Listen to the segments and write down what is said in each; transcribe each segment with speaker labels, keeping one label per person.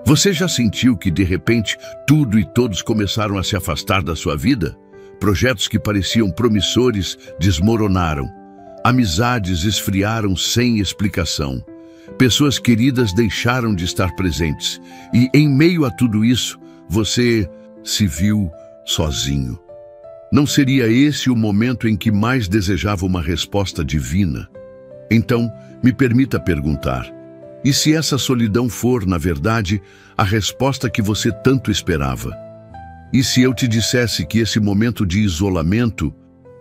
Speaker 1: Você já sentiu que, de repente, tudo e todos começaram a se afastar da sua vida? Projetos que pareciam promissores desmoronaram. Amizades esfriaram sem explicação. Pessoas queridas deixaram de estar presentes. E, em meio a tudo isso, você se viu sozinho. Não seria esse o momento em que mais desejava uma resposta divina? Então, me permita perguntar: e se essa solidão for, na verdade, a resposta que você tanto esperava? E se eu te dissesse que esse momento de isolamento,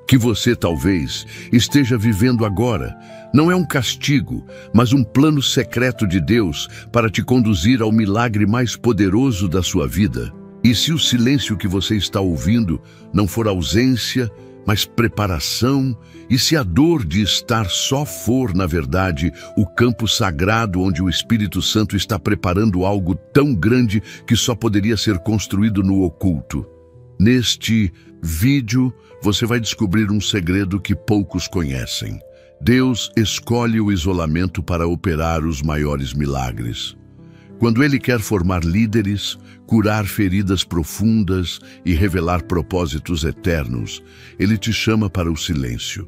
Speaker 1: que você talvez esteja vivendo agora, não é um castigo, mas um plano secreto de Deus para te conduzir ao milagre mais poderoso da sua vida? E se o silêncio que você está ouvindo não for ausência, mas preparação, e se a dor de estar só for, na verdade, o campo sagrado onde o Espírito Santo está preparando algo tão grande que só poderia ser construído no oculto? Neste vídeo, você vai descobrir um segredo que poucos conhecem. Deus escolhe o isolamento para operar os maiores milagres. Quando Ele quer formar líderes, curar feridas profundas e revelar propósitos eternos, Ele te chama para o silêncio.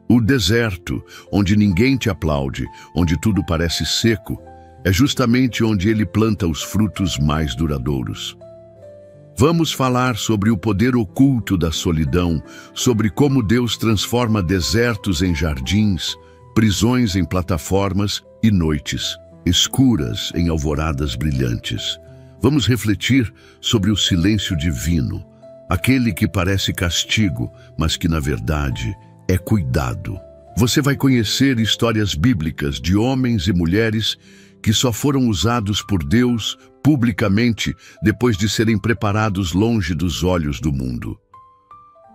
Speaker 1: O deserto, onde ninguém te aplaude, onde tudo parece seco, é justamente onde Ele planta os frutos mais duradouros. Vamos falar sobre o poder oculto da solidão, sobre como Deus transforma desertos em jardins, prisões em plataformas e noites escuras em alvoradas brilhantes. Vamos refletir sobre o silêncio divino, aquele que parece castigo, mas que na verdade é cuidado. Você vai conhecer histórias bíblicas de homens e mulheres que só foram usados por Deus publicamente depois de serem preparados longe dos olhos do mundo.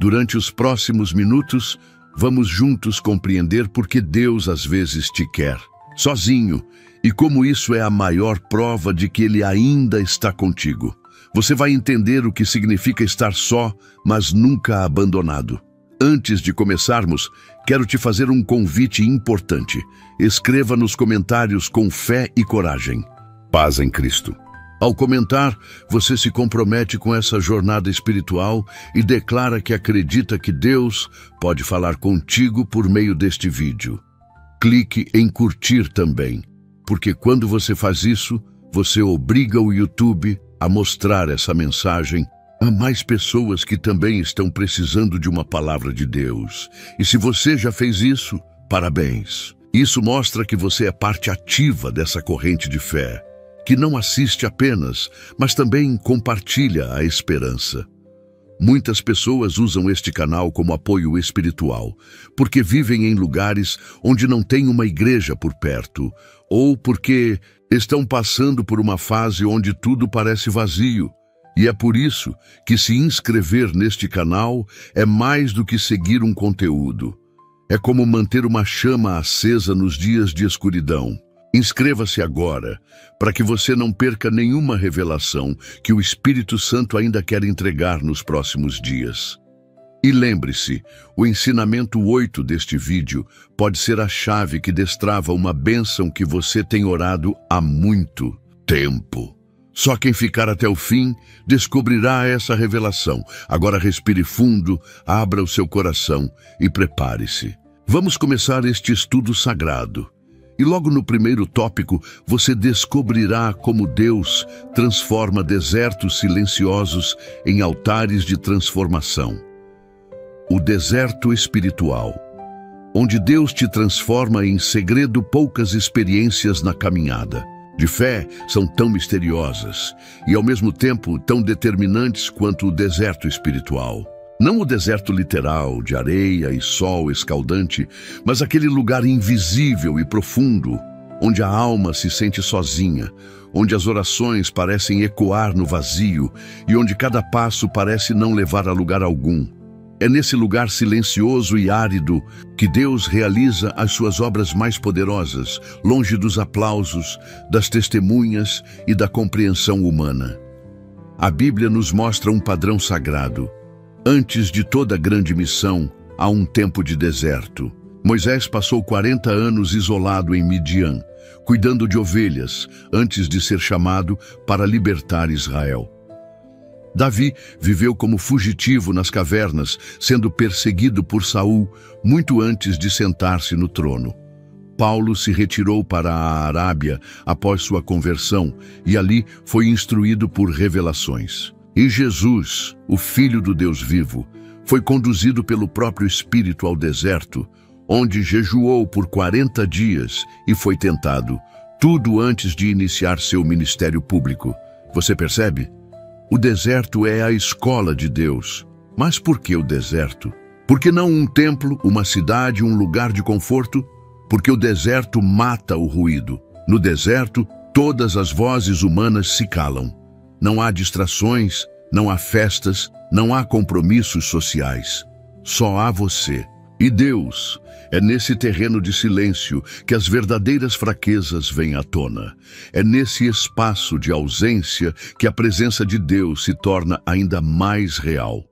Speaker 1: Durante os próximos minutos, vamos juntos compreender por que Deus às vezes te quer sozinho, e como isso é a maior prova de que Ele ainda está contigo. Você vai entender o que significa estar só, mas nunca abandonado. Antes de começarmos, quero te fazer um convite importante. Escreva nos comentários com fé e coragem: paz em Cristo. Ao comentar, você se compromete com essa jornada espiritual e declara que acredita que Deus pode falar contigo por meio deste vídeo. Clique em curtir também, porque quando você faz isso, você obriga o YouTube a mostrar essa mensagem a mais pessoas que também estão precisando de uma palavra de Deus. E se você já fez isso, parabéns. Isso mostra que você é parte ativa dessa corrente de fé, que não assiste apenas, mas também compartilha a esperança. Muitas pessoas usam este canal como apoio espiritual, porque vivem em lugares onde não tem uma igreja por perto, ou porque estão passando por uma fase onde tudo parece vazio. E é por isso que se inscrever neste canal é mais do que seguir um conteúdo. É como manter uma chama acesa nos dias de escuridão. Inscreva-se agora, para que você não perca nenhuma revelação que o Espírito Santo ainda quer entregar nos próximos dias. E lembre-se, o ensinamento 8 deste vídeo pode ser a chave que destrava uma bênção que você tem orado há muito tempo. Só quem ficar até o fim descobrirá essa revelação. Agora respire fundo, abra o seu coração e prepare-se. Vamos começar este estudo sagrado. E logo no primeiro tópico, você descobrirá como Deus transforma desertos silenciosos em altares de transformação. O deserto espiritual, onde Deus te transforma em segredo. Poucas experiências na caminhada de fé são tão misteriosas e ao mesmo tempo tão determinantes quanto o deserto espiritual. Não o deserto literal, de areia e sol escaldante, mas aquele lugar invisível e profundo, onde a alma se sente sozinha, onde as orações parecem ecoar no vazio e onde cada passo parece não levar a lugar algum. É nesse lugar silencioso e árido que Deus realiza as suas obras mais poderosas, longe dos aplausos, das testemunhas e da compreensão humana. A Bíblia nos mostra um padrão sagrado. Antes de toda grande missão, há um tempo de deserto. Moisés passou 40 anos isolado em Midian, cuidando de ovelhas, antes de ser chamado para libertar Israel. Davi viveu como fugitivo nas cavernas, sendo perseguido por Saul muito antes de sentar-se no trono. Paulo se retirou para a Arábia após sua conversão e ali foi instruído por revelações. E Jesus, o Filho do Deus vivo, foi conduzido pelo próprio Espírito ao deserto, onde jejuou por 40 dias e foi tentado, tudo antes de iniciar seu ministério público. Você percebe? O deserto é a escola de Deus. Mas por que o deserto? Por que não um templo, uma cidade, um lugar de conforto? Porque o deserto mata o ruído. No deserto, todas as vozes humanas se calam. Não há distrações, não há festas, não há compromissos sociais. Só há você. E Deus. É nesse terreno de silêncio que as verdadeiras fraquezas vêm à tona. É nesse espaço de ausência que a presença de Deus se torna ainda mais real.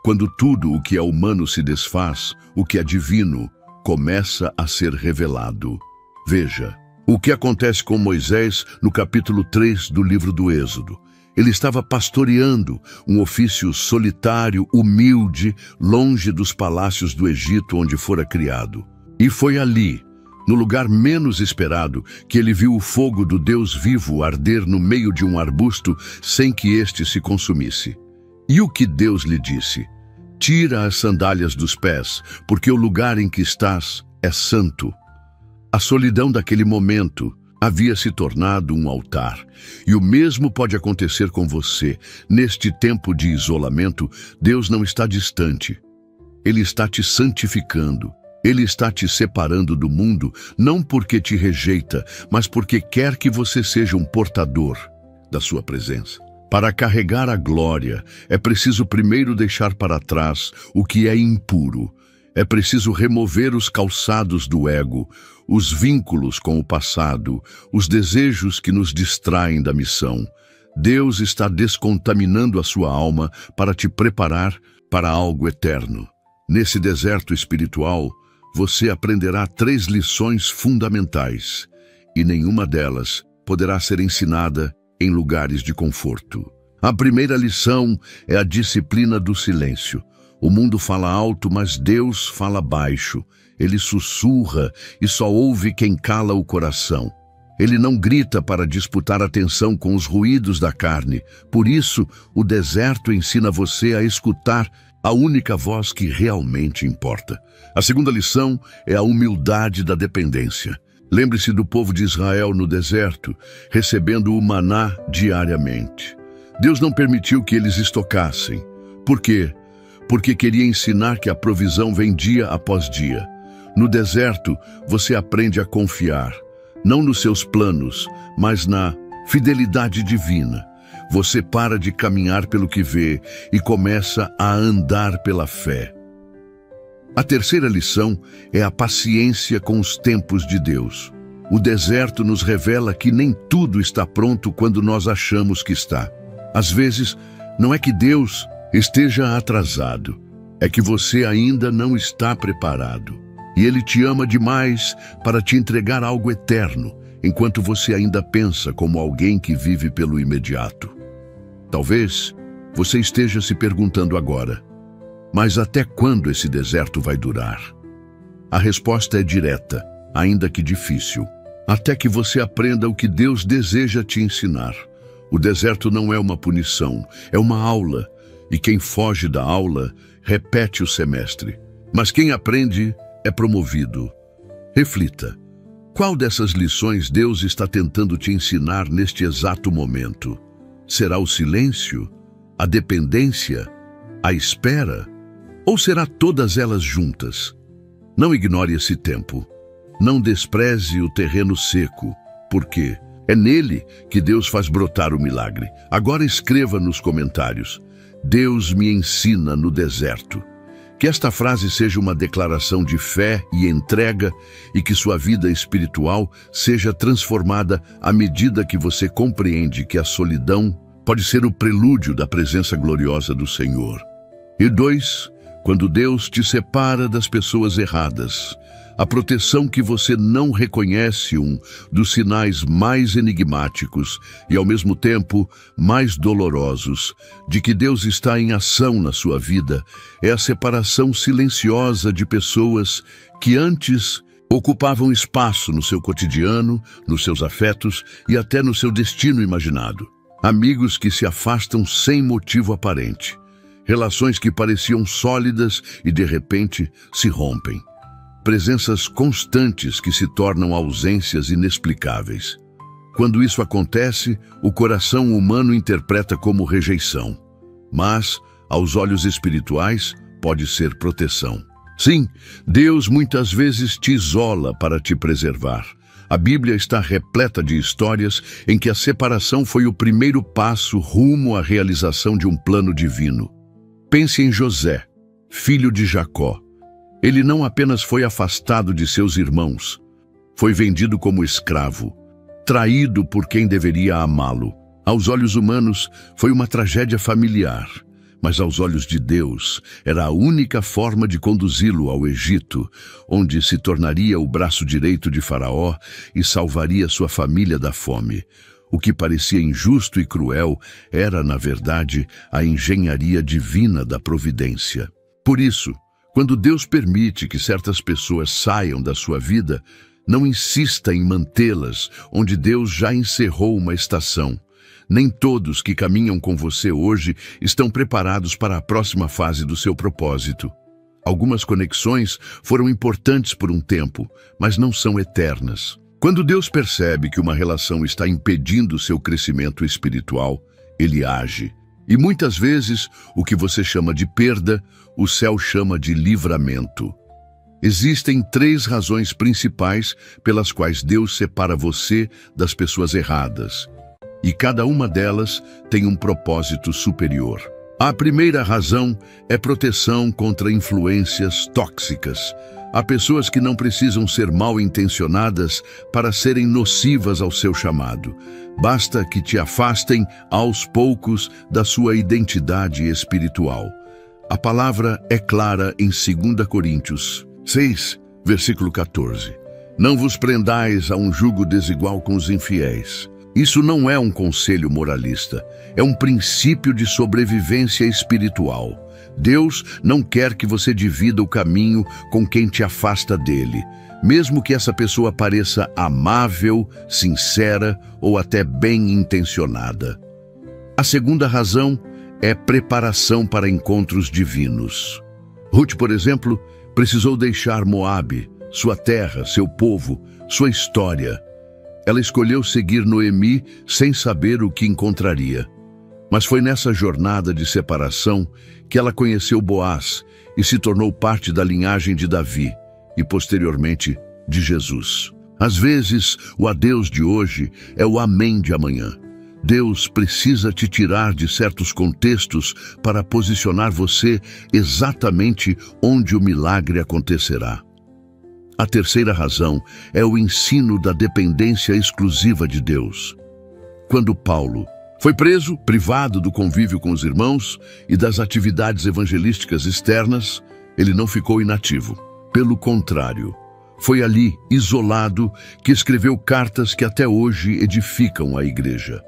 Speaker 1: Quando tudo o que é humano se desfaz, o que é divino começa a ser revelado. Veja, o que acontece com Moisés no capítulo 3 do livro do Êxodo. Ele estava pastoreando um ofício solitário, humilde, longe dos palácios do Egito onde fora criado. E foi ali, no lugar menos esperado, que ele viu o fogo do Deus vivo arder no meio de um arbusto sem que este se consumisse. E o que Deus lhe disse? Tira as sandálias dos pés, porque o lugar em que estás é santo. A solidão daquele momento havia se tornado um altar. E o mesmo pode acontecer com você. Neste tempo de isolamento, Deus não está distante. Ele está te santificando. Ele está te separando do mundo, não porque te rejeita, mas porque quer que você seja um portador da sua presença. Para carregar a glória, é preciso primeiro deixar para trás o que é impuro. É preciso remover os calçados do ego, os vínculos com o passado, os desejos que nos distraem da missão. Deus está descontaminando a sua alma para te preparar para algo eterno. Nesse deserto espiritual, você aprenderá 3 lições fundamentais, e nenhuma delas poderá ser ensinada em lugares de conforto. A primeira lição é a disciplina do silêncio. O mundo fala alto, mas Deus fala baixo. Ele sussurra e só ouve quem cala o coração. Ele não grita para disputar atenção com os ruídos da carne. Por isso, o deserto ensina você a escutar a única voz que realmente importa. A segunda lição é a humildade da dependência. Lembre-se do povo de Israel no deserto, recebendo o maná diariamente. Deus não permitiu que eles estocassem. Por quê? Porque queria ensinar que a provisão vem dia após dia. No deserto, você aprende a confiar, não nos seus planos, mas na fidelidade divina. Você para de caminhar pelo que vê e começa a andar pela fé. A terceira lição é a paciência com os tempos de Deus. O deserto nos revela que nem tudo está pronto quando nós achamos que está. Às vezes, não é que Deus esteja atrasado, é que você ainda não está preparado. E Ele te ama demais para te entregar algo eterno, enquanto você ainda pensa como alguém que vive pelo imediato. Talvez você esteja se perguntando agora, mas até quando esse deserto vai durar? A resposta é direta, ainda que difícil. Até que você aprenda o que Deus deseja te ensinar. O deserto não é uma punição, é uma aula. E quem foge da aula, repete o semestre. Mas quem aprende, é promovido. Reflita. Qual dessas lições Deus está tentando te ensinar neste exato momento? Será o silêncio? A dependência? A espera? Ou será todas elas juntas? Não ignore esse tempo. Não despreze o terreno seco. Por quê? É nele que Deus faz brotar o milagre. Agora escreva nos comentários: Deus me ensina no deserto. Que esta frase seja uma declaração de fé e entrega e que sua vida espiritual seja transformada à medida que você compreende que a solidão pode ser o prelúdio da presença gloriosa do Senhor. E 2, quando Deus te separa das pessoas erradas, a proteção que você não reconhece, um dos sinais mais enigmáticos e, ao mesmo tempo, mais dolorosos de que Deus está em ação na sua vida, é a separação silenciosa de pessoas que antes ocupavam espaço no seu cotidiano, nos seus afetos e até no seu destino imaginado. Amigos que se afastam sem motivo aparente. Relações que pareciam sólidas e, de repente, se rompem. Presenças constantes que se tornam ausências inexplicáveis. Quando isso acontece, o coração humano interpreta como rejeição. Mas, aos olhos espirituais, pode ser proteção. Sim, Deus muitas vezes te isola para te preservar. A Bíblia está repleta de histórias em que a separação foi o primeiro passo rumo à realização de um plano divino. Pense em José, filho de Jacó. Ele não apenas foi afastado de seus irmãos, foi vendido como escravo, traído por quem deveria amá-lo. Aos olhos humanos, foi uma tragédia familiar. Mas aos olhos de Deus, era a única forma de conduzi-lo ao Egito, onde se tornaria o braço direito de Faraó e salvaria sua família da fome. O que parecia injusto e cruel era, na verdade, a engenharia divina da providência. Por isso, quando Deus permite que certas pessoas saiam da sua vida, não insista em mantê-las onde Deus já encerrou uma estação. Nem todos que caminham com você hoje estão preparados para a próxima fase do seu propósito. Algumas conexões foram importantes por um tempo, mas não são eternas. Quando Deus percebe que uma relação está impedindo seu crescimento espiritual, Ele age. E muitas vezes, o que você chama de perda, o céu chama de livramento. Existem 3 razões principais pelas quais Deus separa você das pessoas erradas. E cada uma delas tem um propósito superior. A primeira razão é proteção contra influências tóxicas. Há pessoas que não precisam ser mal intencionadas para serem nocivas ao seu chamado. Basta que te afastem aos poucos da sua identidade espiritual. A palavra é clara em 2 Coríntios 6, versículo 14. Não vos prendais a um jugo desigual com os infiéis. Isso não é um conselho moralista, é um princípio de sobrevivência espiritual. Deus não quer que você divida o caminho com quem te afasta dele, mesmo que essa pessoa pareça amável, sincera ou até bem intencionada. A segunda razão é preparação para encontros divinos. Ruth, por exemplo, precisou deixar Moabe, sua terra, seu povo, sua história. Ela escolheu seguir Noemi sem saber o que encontraria. Mas foi nessa jornada de separação que ela conheceu Boaz e se tornou parte da linhagem de Davi e, posteriormente, de Jesus. Às vezes, o adeus de hoje é o amém de amanhã. Deus precisa te tirar de certos contextos para posicionar você exatamente onde o milagre acontecerá. A terceira razão é o ensino da dependência exclusiva de Deus. Quando Paulo foi preso, privado do convívio com os irmãos e das atividades evangelísticas externas, ele não ficou inativo. Pelo contrário, foi ali, isolado, que escreveu cartas que até hoje edificam a igreja.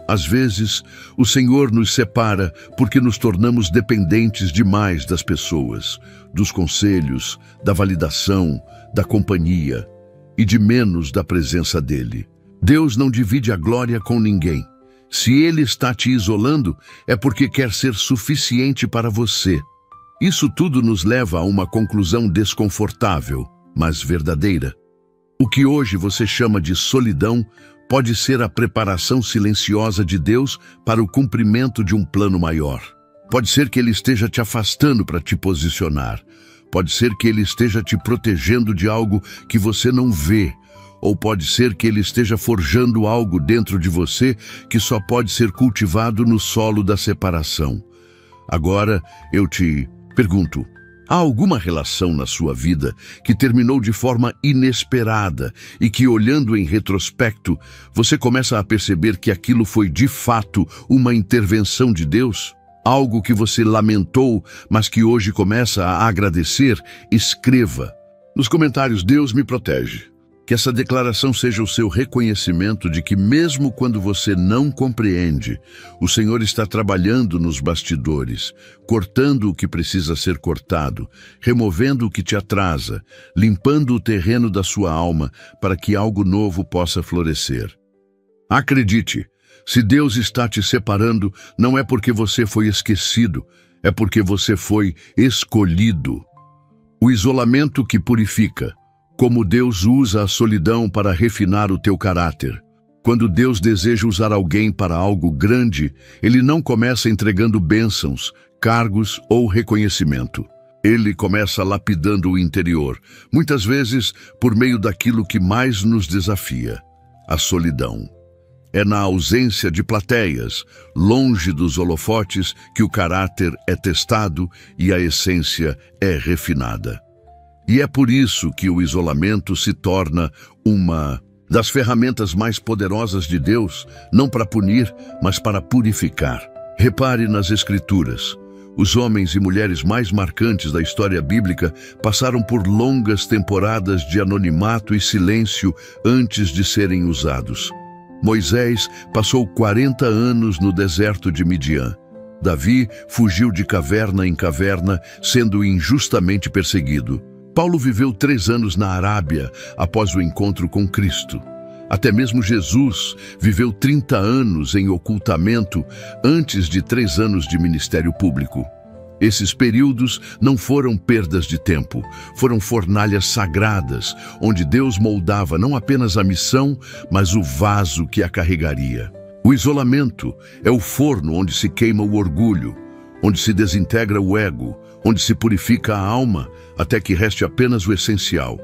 Speaker 1: Às vezes, o Senhor nos separa porque nos tornamos dependentes demais das pessoas, dos conselhos, da validação, da companhia e de menos da presença dele. Deus não divide a glória com ninguém. Se Ele está te isolando, é porque quer ser suficiente para você. Isso tudo nos leva a uma conclusão desconfortável, mas verdadeira. O que hoje você chama de solidão pode ser a preparação silenciosa de Deus para o cumprimento de um plano maior. Pode ser que Ele esteja te afastando para te posicionar. Pode ser que Ele esteja te protegendo de algo que você não vê. Ou pode ser que Ele esteja forjando algo dentro de você que só pode ser cultivado no solo da separação. Agora, eu te pergunto, há alguma relação na sua vida que terminou de forma inesperada e que, olhando em retrospecto, você começa a perceber que aquilo foi de fato uma intervenção de Deus? Algo que você lamentou, mas que hoje começa a agradecer? Escreva. Nos comentários, Deus me protege. Que essa declaração seja o seu reconhecimento de que mesmo quando você não compreende, o Senhor está trabalhando nos bastidores, cortando o que precisa ser cortado, removendo o que te atrasa, limpando o terreno da sua alma para que algo novo possa florescer. Acredite, se Deus está te separando, não é porque você foi esquecido, é porque você foi escolhido. O isolamento que purifica. Como Deus usa a solidão para refinar o teu caráter. Quando Deus deseja usar alguém para algo grande, Ele não começa entregando bênçãos, cargos ou reconhecimento. Ele começa lapidando o interior, muitas vezes por meio daquilo que mais nos desafia, a solidão. É na ausência de plateias, longe dos holofotes, que o caráter é testado e a essência é refinada. E é por isso que o isolamento se torna uma das ferramentas mais poderosas de Deus, não para punir, mas para purificar. Repare nas Escrituras. Os homens e mulheres mais marcantes da história bíblica passaram por longas temporadas de anonimato e silêncio antes de serem usados. Moisés passou 40 anos no deserto de Midian. Davi fugiu de caverna em caverna, sendo injustamente perseguido. Paulo viveu 3 anos na Arábia após o encontro com Cristo. Até mesmo Jesus viveu 30 anos em ocultamento antes de 3 anos de ministério público. Esses períodos não foram perdas de tempo, foram fornalhas sagradas, onde Deus moldava não apenas a missão, mas o vaso que a carregaria. O isolamento é o forno onde se queima o orgulho, onde se desintegra o ego, onde se purifica a alma, até que reste apenas o essencial: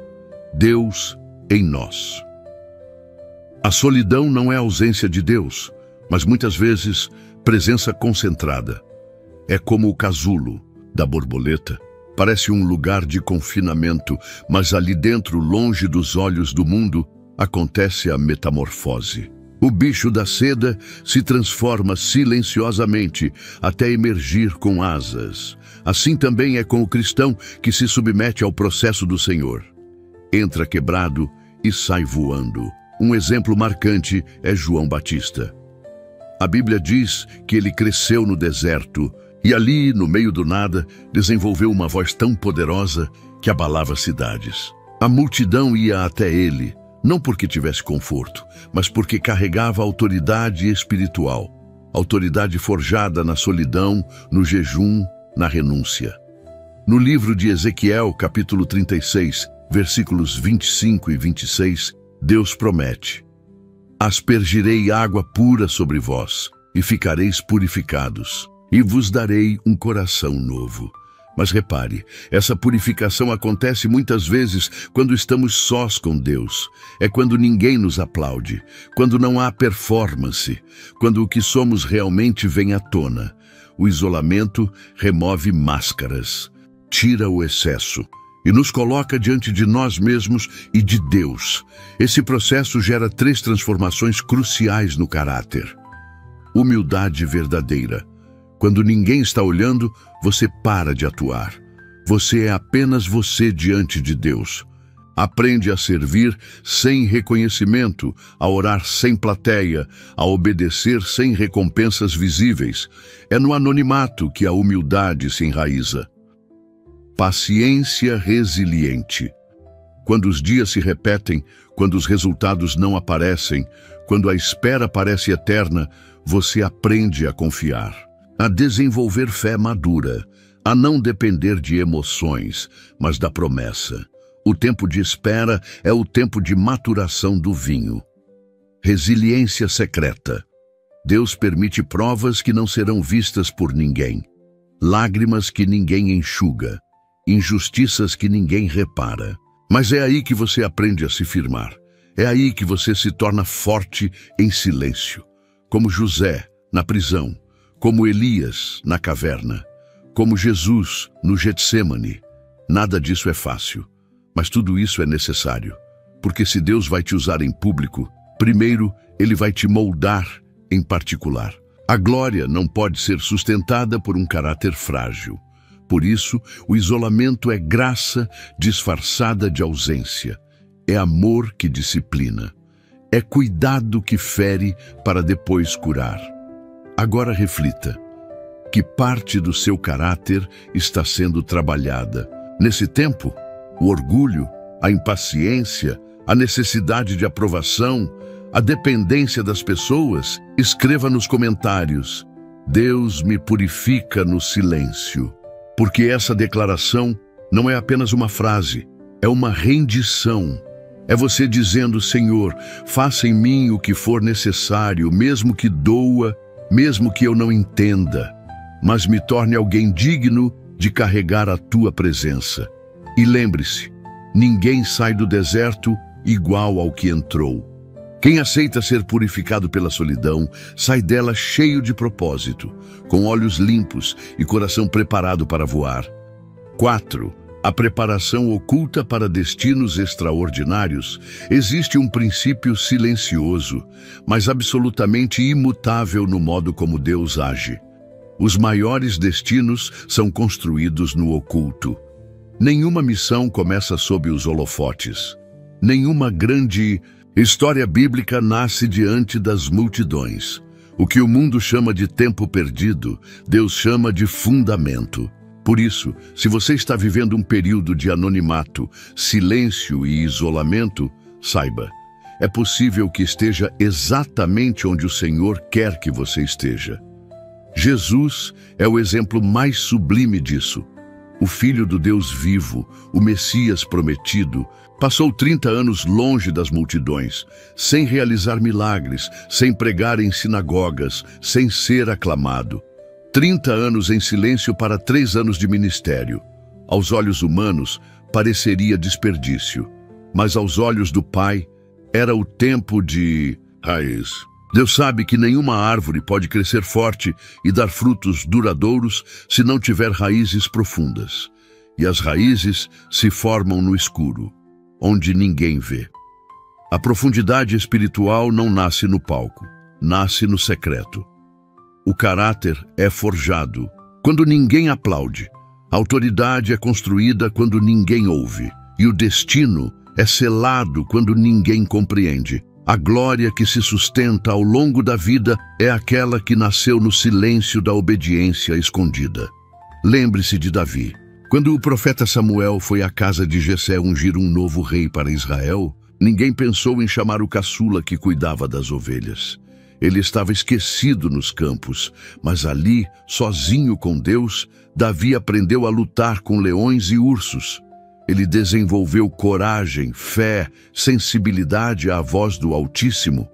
Speaker 1: Deus em nós. A solidão não é ausência de Deus, mas muitas vezes presença concentrada. É como o casulo da borboleta. Parece um lugar de confinamento, mas ali dentro, longe dos olhos do mundo, acontece a metamorfose. O bicho da seda se transforma silenciosamente até emergir com asas. Assim também é com o cristão que se submete ao processo do Senhor. Entra quebrado e sai voando. Um exemplo marcante é João Batista. A Bíblia diz que ele cresceu no deserto e ali, no meio do nada, desenvolveu uma voz tão poderosa que abalava cidades. A multidão ia até ele, não porque tivesse conforto, mas porque carregava autoridade espiritual. Autoridade forjada na solidão, no jejum, na renúncia. No livro de Ezequiel, capítulo 36, versículos 25 e 26, Deus promete: aspergirei água pura sobre vós, e ficareis purificados, e vos darei um coração novo. Mas repare, essa purificação acontece muitas vezes quando estamos sós com Deus. É quando ninguém nos aplaude, quando não há performance, quando o que somos realmente vem à tona. O isolamento remove máscaras, tira o excesso e nos coloca diante de nós mesmos e de Deus. Esse processo gera 3 transformações cruciais no caráter. Humildade verdadeira. Quando ninguém está olhando, você para de atuar. Você é apenas você diante de Deus. Aprende a servir sem reconhecimento, a orar sem plateia, a obedecer sem recompensas visíveis. É no anonimato que a humildade se enraiza. Paciência resiliente. Quando os dias se repetem, quando os resultados não aparecem, quando a espera parece eterna, você aprende a confiar, a desenvolver fé madura, a não depender de emoções, mas da promessa. O tempo de espera é o tempo de maturação do vinho. Resiliência secreta. Deus permite provas que não serão vistas por ninguém, lágrimas que ninguém enxuga, injustiças que ninguém repara. Mas é aí que você aprende a se firmar. É aí que você se torna forte em silêncio, como José na prisão, como Elias na caverna, como Jesus no Getsêmani. Nada disso é fácil, mas tudo isso é necessário, porque se Deus vai te usar em público, primeiro Ele vai te moldar em particular. A glória não pode ser sustentada por um caráter frágil. Por isso, o isolamento é graça disfarçada de ausência. É amor que disciplina. É cuidado que fere para depois curar. Agora reflita. Que parte do seu caráter está sendo trabalhada? Nesse tempo, o orgulho, a impaciência, a necessidade de aprovação, a dependência das pessoas? Escreva nos comentários: Deus me purifica no silêncio. Porque essa declaração não é apenas uma frase, é uma rendição. É você dizendo: Senhor, faça em mim o que for necessário, mesmo que doa, mesmo que eu não entenda, mas me torne alguém digno de carregar a tua presença. E lembre-se, ninguém sai do deserto igual ao que entrou. Quem aceita ser purificado pela solidão, sai dela cheio de propósito, com olhos limpos e coração preparado para voar. 4. A preparação oculta para destinos extraordinários. Existe um princípio silencioso, mas absolutamente imutável no modo como Deus age. Os maiores destinos são construídos no oculto. Nenhuma missão começa sob os holofotes. Nenhuma grande história bíblica nasce diante das multidões. O que o mundo chama de tempo perdido, Deus chama de fundamento. Por isso, se você está vivendo um período de anonimato, silêncio e isolamento, saiba, é possível que esteja exatamente onde o Senhor quer que você esteja. Jesus é o exemplo mais sublime disso. O Filho do Deus vivo, o Messias prometido, passou 30 anos longe das multidões, sem realizar milagres, sem pregar em sinagogas, sem ser aclamado. 30 anos em silêncio para 3 anos de ministério. Aos olhos humanos, pareceria desperdício, mas aos olhos do Pai, era o tempo de raiz. Deus sabe que nenhuma árvore pode crescer forte e dar frutos duradouros se não tiver raízes profundas. E as raízes se formam no escuro, onde ninguém vê. A profundidade espiritual não nasce no palco, nasce no secreto. O caráter é forjado quando ninguém aplaude. A autoridade é construída quando ninguém ouve. E o destino é selado quando ninguém compreende. A glória que se sustenta ao longo da vida é aquela que nasceu no silêncio da obediência escondida. Lembre-se de Davi. Quando o profeta Samuel foi à casa de Jessé ungir um novo rei para Israel, ninguém pensou em chamar o caçula que cuidava das ovelhas. Ele estava esquecido nos campos, mas ali, sozinho com Deus, Davi aprendeu a lutar com leões e ursos. Ele desenvolveu coragem, fé, sensibilidade à voz do Altíssimo,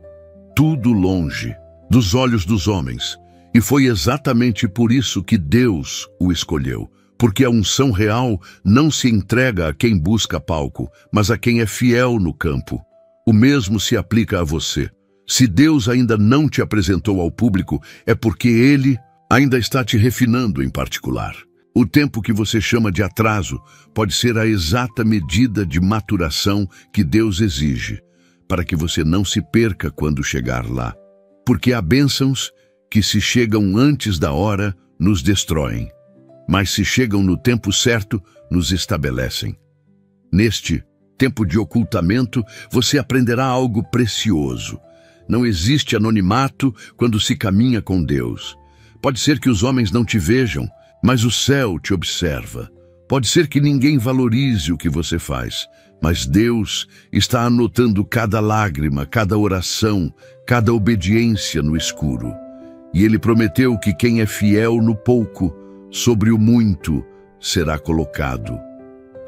Speaker 1: tudo longe dos olhos dos homens. E foi exatamente por isso que Deus o escolheu, porque a unção real não se entrega a quem busca palco, mas a quem é fiel no campo. O mesmo se aplica a você. Se Deus ainda não te apresentou ao público, é porque Ele ainda está te refinando em particular. O tempo que você chama de atraso pode ser a exata medida de maturação que Deus exige, para que você não se perca quando chegar lá. Porque há bênçãos que, se chegam antes da hora, nos destroem, mas se chegam no tempo certo, nos estabelecem. Neste tempo de ocultamento, você aprenderá algo precioso. Não existe anonimato quando se caminha com Deus. Pode ser que os homens não te vejam, mas o céu te observa. Pode ser que ninguém valorize o que você faz, mas Deus está anotando cada lágrima, cada oração, cada obediência no escuro. E Ele prometeu que quem é fiel no pouco, sobre o muito, será colocado.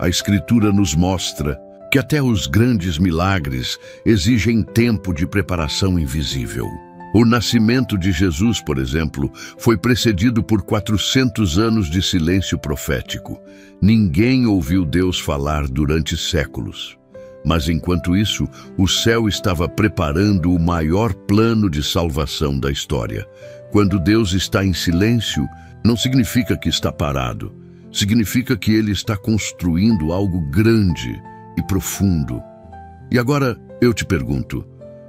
Speaker 1: A Escritura nos mostra que até os grandes milagres exigem tempo de preparação invisível. O nascimento de Jesus, por exemplo, foi precedido por 400 anos de silêncio profético. Ninguém ouviu Deus falar durante séculos. Mas enquanto isso, o céu estava preparando o maior plano de salvação da história. Quando Deus está em silêncio, não significa que está parado. Significa que Ele está construindo algo grande e profundo. E agora eu te pergunto,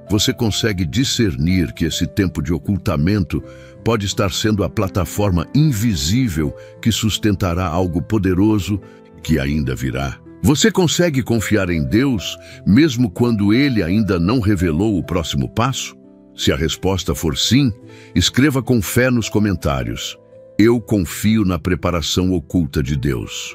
Speaker 1: você consegue discernir que esse tempo de ocultamento pode estar sendo a plataforma invisível que sustentará algo poderoso que ainda virá. Você consegue confiar em Deus mesmo quando Ele ainda não revelou o próximo passo? Se a resposta for sim, escreva com fé nos comentários: eu confio na preparação oculta de Deus.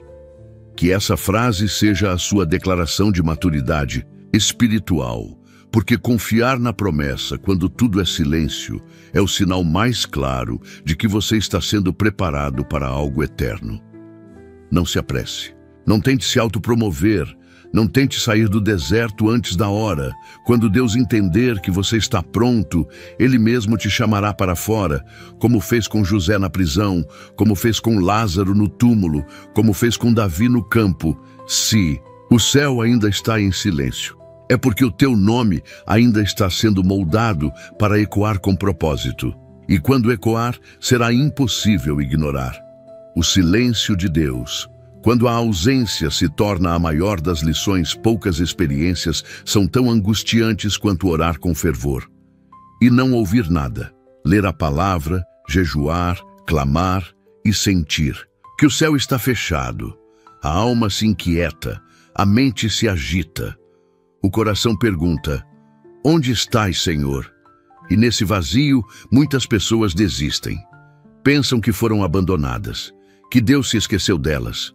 Speaker 1: Que essa frase seja a sua declaração de maturidade espiritual, porque confiar na promessa quando tudo é silêncio é o sinal mais claro de que você está sendo preparado para algo eterno. Não se apresse. Não tente se autopromover, não tente sair do deserto antes da hora. Quando Deus entender que você está pronto, Ele mesmo te chamará para fora, como fez com José na prisão, como fez com Lázaro no túmulo, como fez com Davi no campo. Se o céu ainda está em silêncio, é porque o teu nome ainda está sendo moldado para ecoar com propósito. E quando ecoar, será impossível ignorar. O silêncio de Deus. Quando a ausência se torna a maior das lições, poucas experiências são tão angustiantes quanto orar com fervor. E não ouvir nada, ler a palavra, jejuar, clamar e sentir que o céu está fechado, a alma se inquieta, a mente se agita. O coração pergunta: onde estás, Senhor? E nesse vazio, muitas pessoas desistem. Pensam que foram abandonadas, que Deus se esqueceu delas.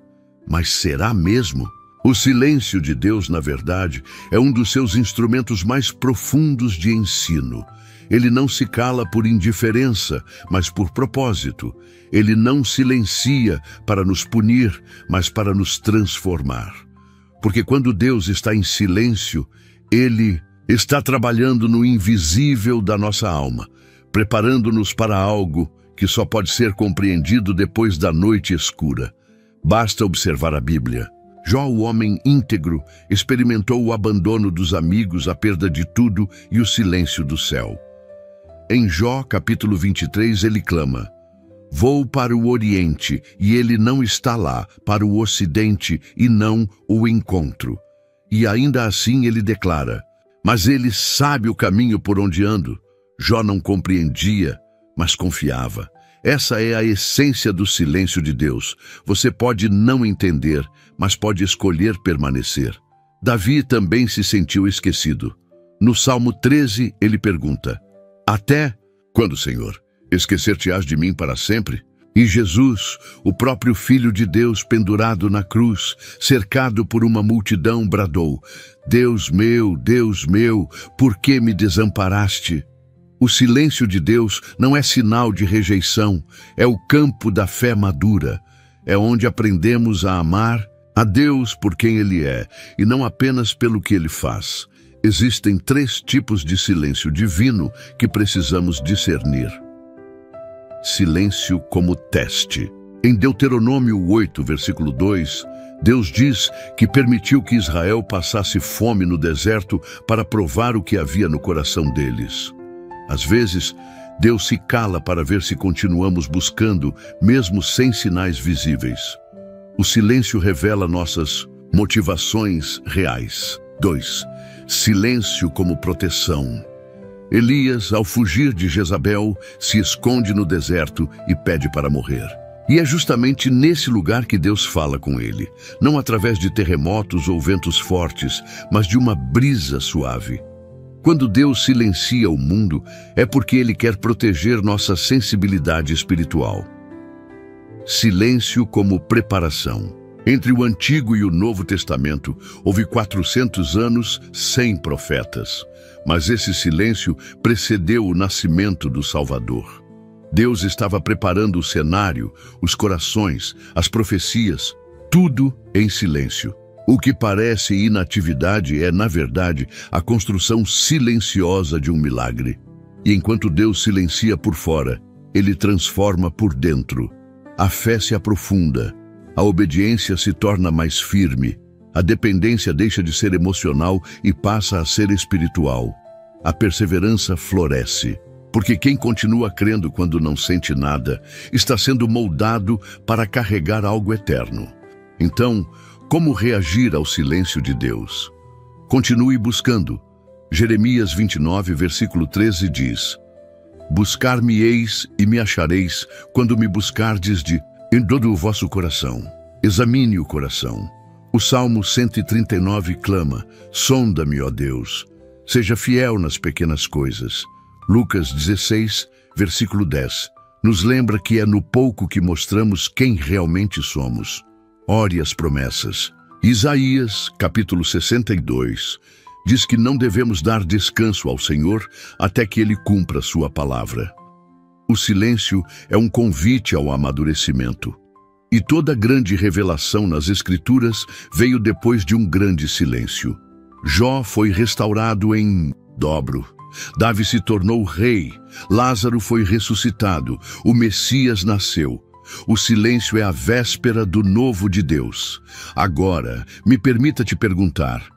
Speaker 1: Mas será mesmo? O silêncio de Deus, na verdade, é um dos seus instrumentos mais profundos de ensino. Ele não se cala por indiferença, mas por propósito. Ele não silencia para nos punir, mas para nos transformar. Porque quando Deus está em silêncio, Ele está trabalhando no invisível da nossa alma, preparando-nos para algo que só pode ser compreendido depois da noite escura. Basta observar a Bíblia. Jó, o homem íntegro, experimentou o abandono dos amigos, a perda de tudo e o silêncio do céu. Em Jó, capítulo 23, ele clama: vou para o Oriente, e ele não está lá, para o Ocidente, e não o encontro. E ainda assim ele declara: mas ele sabe o caminho por onde ando. Jó não compreendia, mas confiava. Essa é a essência do silêncio de Deus. Você pode não entender, mas pode escolher permanecer. Davi também se sentiu esquecido. No Salmo 13, ele pergunta: até quando, Senhor? Esquecer-te-ás de mim para sempre? E Jesus, o próprio Filho de Deus pendurado na cruz, cercado por uma multidão, bradou: Deus meu, por que me desamparaste? O silêncio de Deus não é sinal de rejeição, é o campo da fé madura. É onde aprendemos a amar a Deus por quem Ele é, e não apenas pelo que Ele faz. Existem 3 tipos de silêncio divino que precisamos discernir. Silêncio como teste. Em Deuteronômio 8, versículo 2, Deus diz que permitiu que Israel passasse fome no deserto para provar o que havia no coração deles. Às vezes, Deus se cala para ver se continuamos buscando, mesmo sem sinais visíveis. O silêncio revela nossas motivações reais. 2. Silêncio como proteção. Elias, ao fugir de Jezabel, se esconde no deserto e pede para morrer. E é justamente nesse lugar que Deus fala com ele, não através de terremotos ou ventos fortes, mas de uma brisa suave. Quando Deus silencia o mundo, é porque Ele quer proteger nossa sensibilidade espiritual. Silêncio como preparação. Entre o Antigo e o Novo Testamento, houve 400 anos sem profetas. Mas esse silêncio precedeu o nascimento do Salvador. Deus estava preparando o cenário, os corações, as profecias, tudo em silêncio. O que parece inatividade é, na verdade, a construção silenciosa de um milagre. E enquanto Deus silencia por fora, Ele transforma por dentro. A fé se aprofunda, a obediência se torna mais firme, a dependência deixa de ser emocional e passa a ser espiritual. A perseverança floresce, porque quem continua crendo quando não sente nada, está sendo moldado para carregar algo eterno. Então, como reagir ao silêncio de Deus? Continue buscando. Jeremias 29, versículo 13 diz: Buscar-me-eis e me achareis quando me buscardes em todo o vosso coração. Examine o coração. O Salmo 139 clama: Sonda-me, ó Deus, seja fiel nas pequenas coisas. Lucas 16, versículo 10, nos lembra que é no pouco que mostramos quem realmente somos. Ore as promessas. Isaías, capítulo 62, diz que não devemos dar descanso ao Senhor até que Ele cumpra sua palavra. O silêncio é um convite ao amadurecimento. E toda grande revelação nas Escrituras veio depois de um grande silêncio. Jó foi restaurado em dobro. Davi se tornou rei. Lázaro foi ressuscitado. O Messias nasceu. O silêncio é a véspera do novo de Deus. Agora, me permita te perguntar: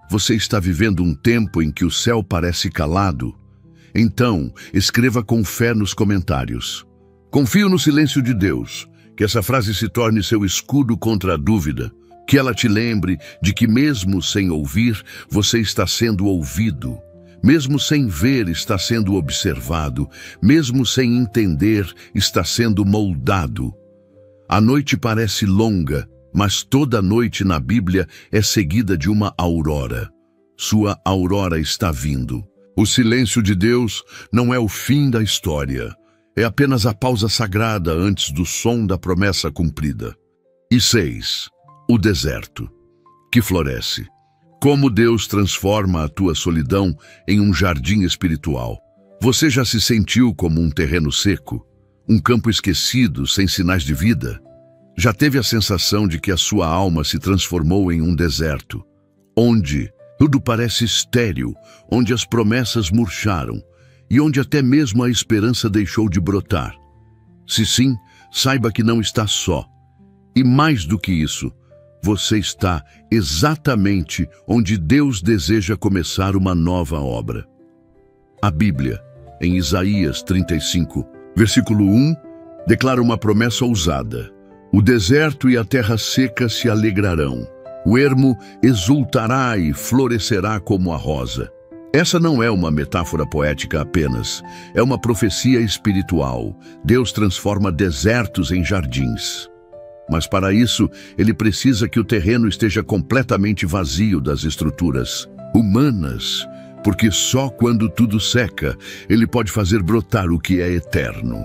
Speaker 1: você está vivendo um tempo em que o céu parece calado? Então, escreva com fé nos comentários: confio no silêncio de Deus. Que essa frase se torne seu escudo contra a dúvida. Que ela te lembre de que mesmo sem ouvir, você está sendo ouvido. Mesmo sem ver, está sendo observado. Mesmo sem entender, está sendo moldado. A noite parece longa, mas toda noite na Bíblia é seguida de uma aurora. Sua aurora está vindo. O silêncio de Deus não é o fim da história. É apenas a pausa sagrada antes do som da promessa cumprida. E 6. O deserto, que floresce. Como Deus transforma a tua solidão em um jardim espiritual. Você já se sentiu como um terreno seco? Um campo esquecido, sem sinais de vida? Já teve a sensação de que a sua alma se transformou em um deserto, onde tudo parece estéril, onde as promessas murcharam, e onde até mesmo a esperança deixou de brotar? Se sim, saiba que não está só. E mais do que isso, você está exatamente onde Deus deseja começar uma nova obra. A Bíblia, em Isaías 35, versículo 1, declara uma promessa ousada: o deserto e a terra seca se alegrarão. O ermo exultará e florescerá como a rosa. Essa não é uma metáfora poética apenas, é uma profecia espiritual. Deus transforma desertos em jardins. Mas para isso, Ele precisa que o terreno esteja completamente vazio das estruturas humanas, porque só quando tudo seca, Ele pode fazer brotar o que é eterno.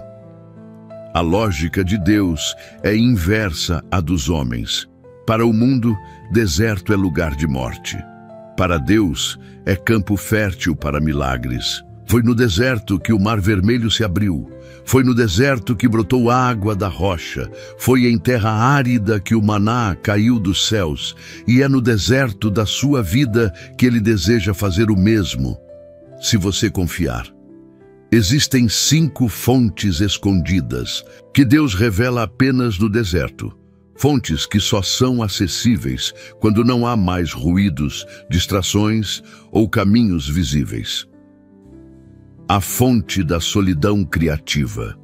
Speaker 1: A lógica de Deus é inversa à dos homens. Para o mundo, deserto é lugar de morte. Para Deus, é campo fértil para milagres. Foi no deserto que o Mar Vermelho se abriu. Foi no deserto que brotou água da rocha. Foi em terra árida que o maná caiu dos céus. E é no deserto da sua vida que Ele deseja fazer o mesmo, se você confiar. Existem 5 fontes escondidas que Deus revela apenas no deserto. Fontes que só são acessíveis quando não há mais ruídos, distrações ou caminhos visíveis. A fonte da solidão criativa.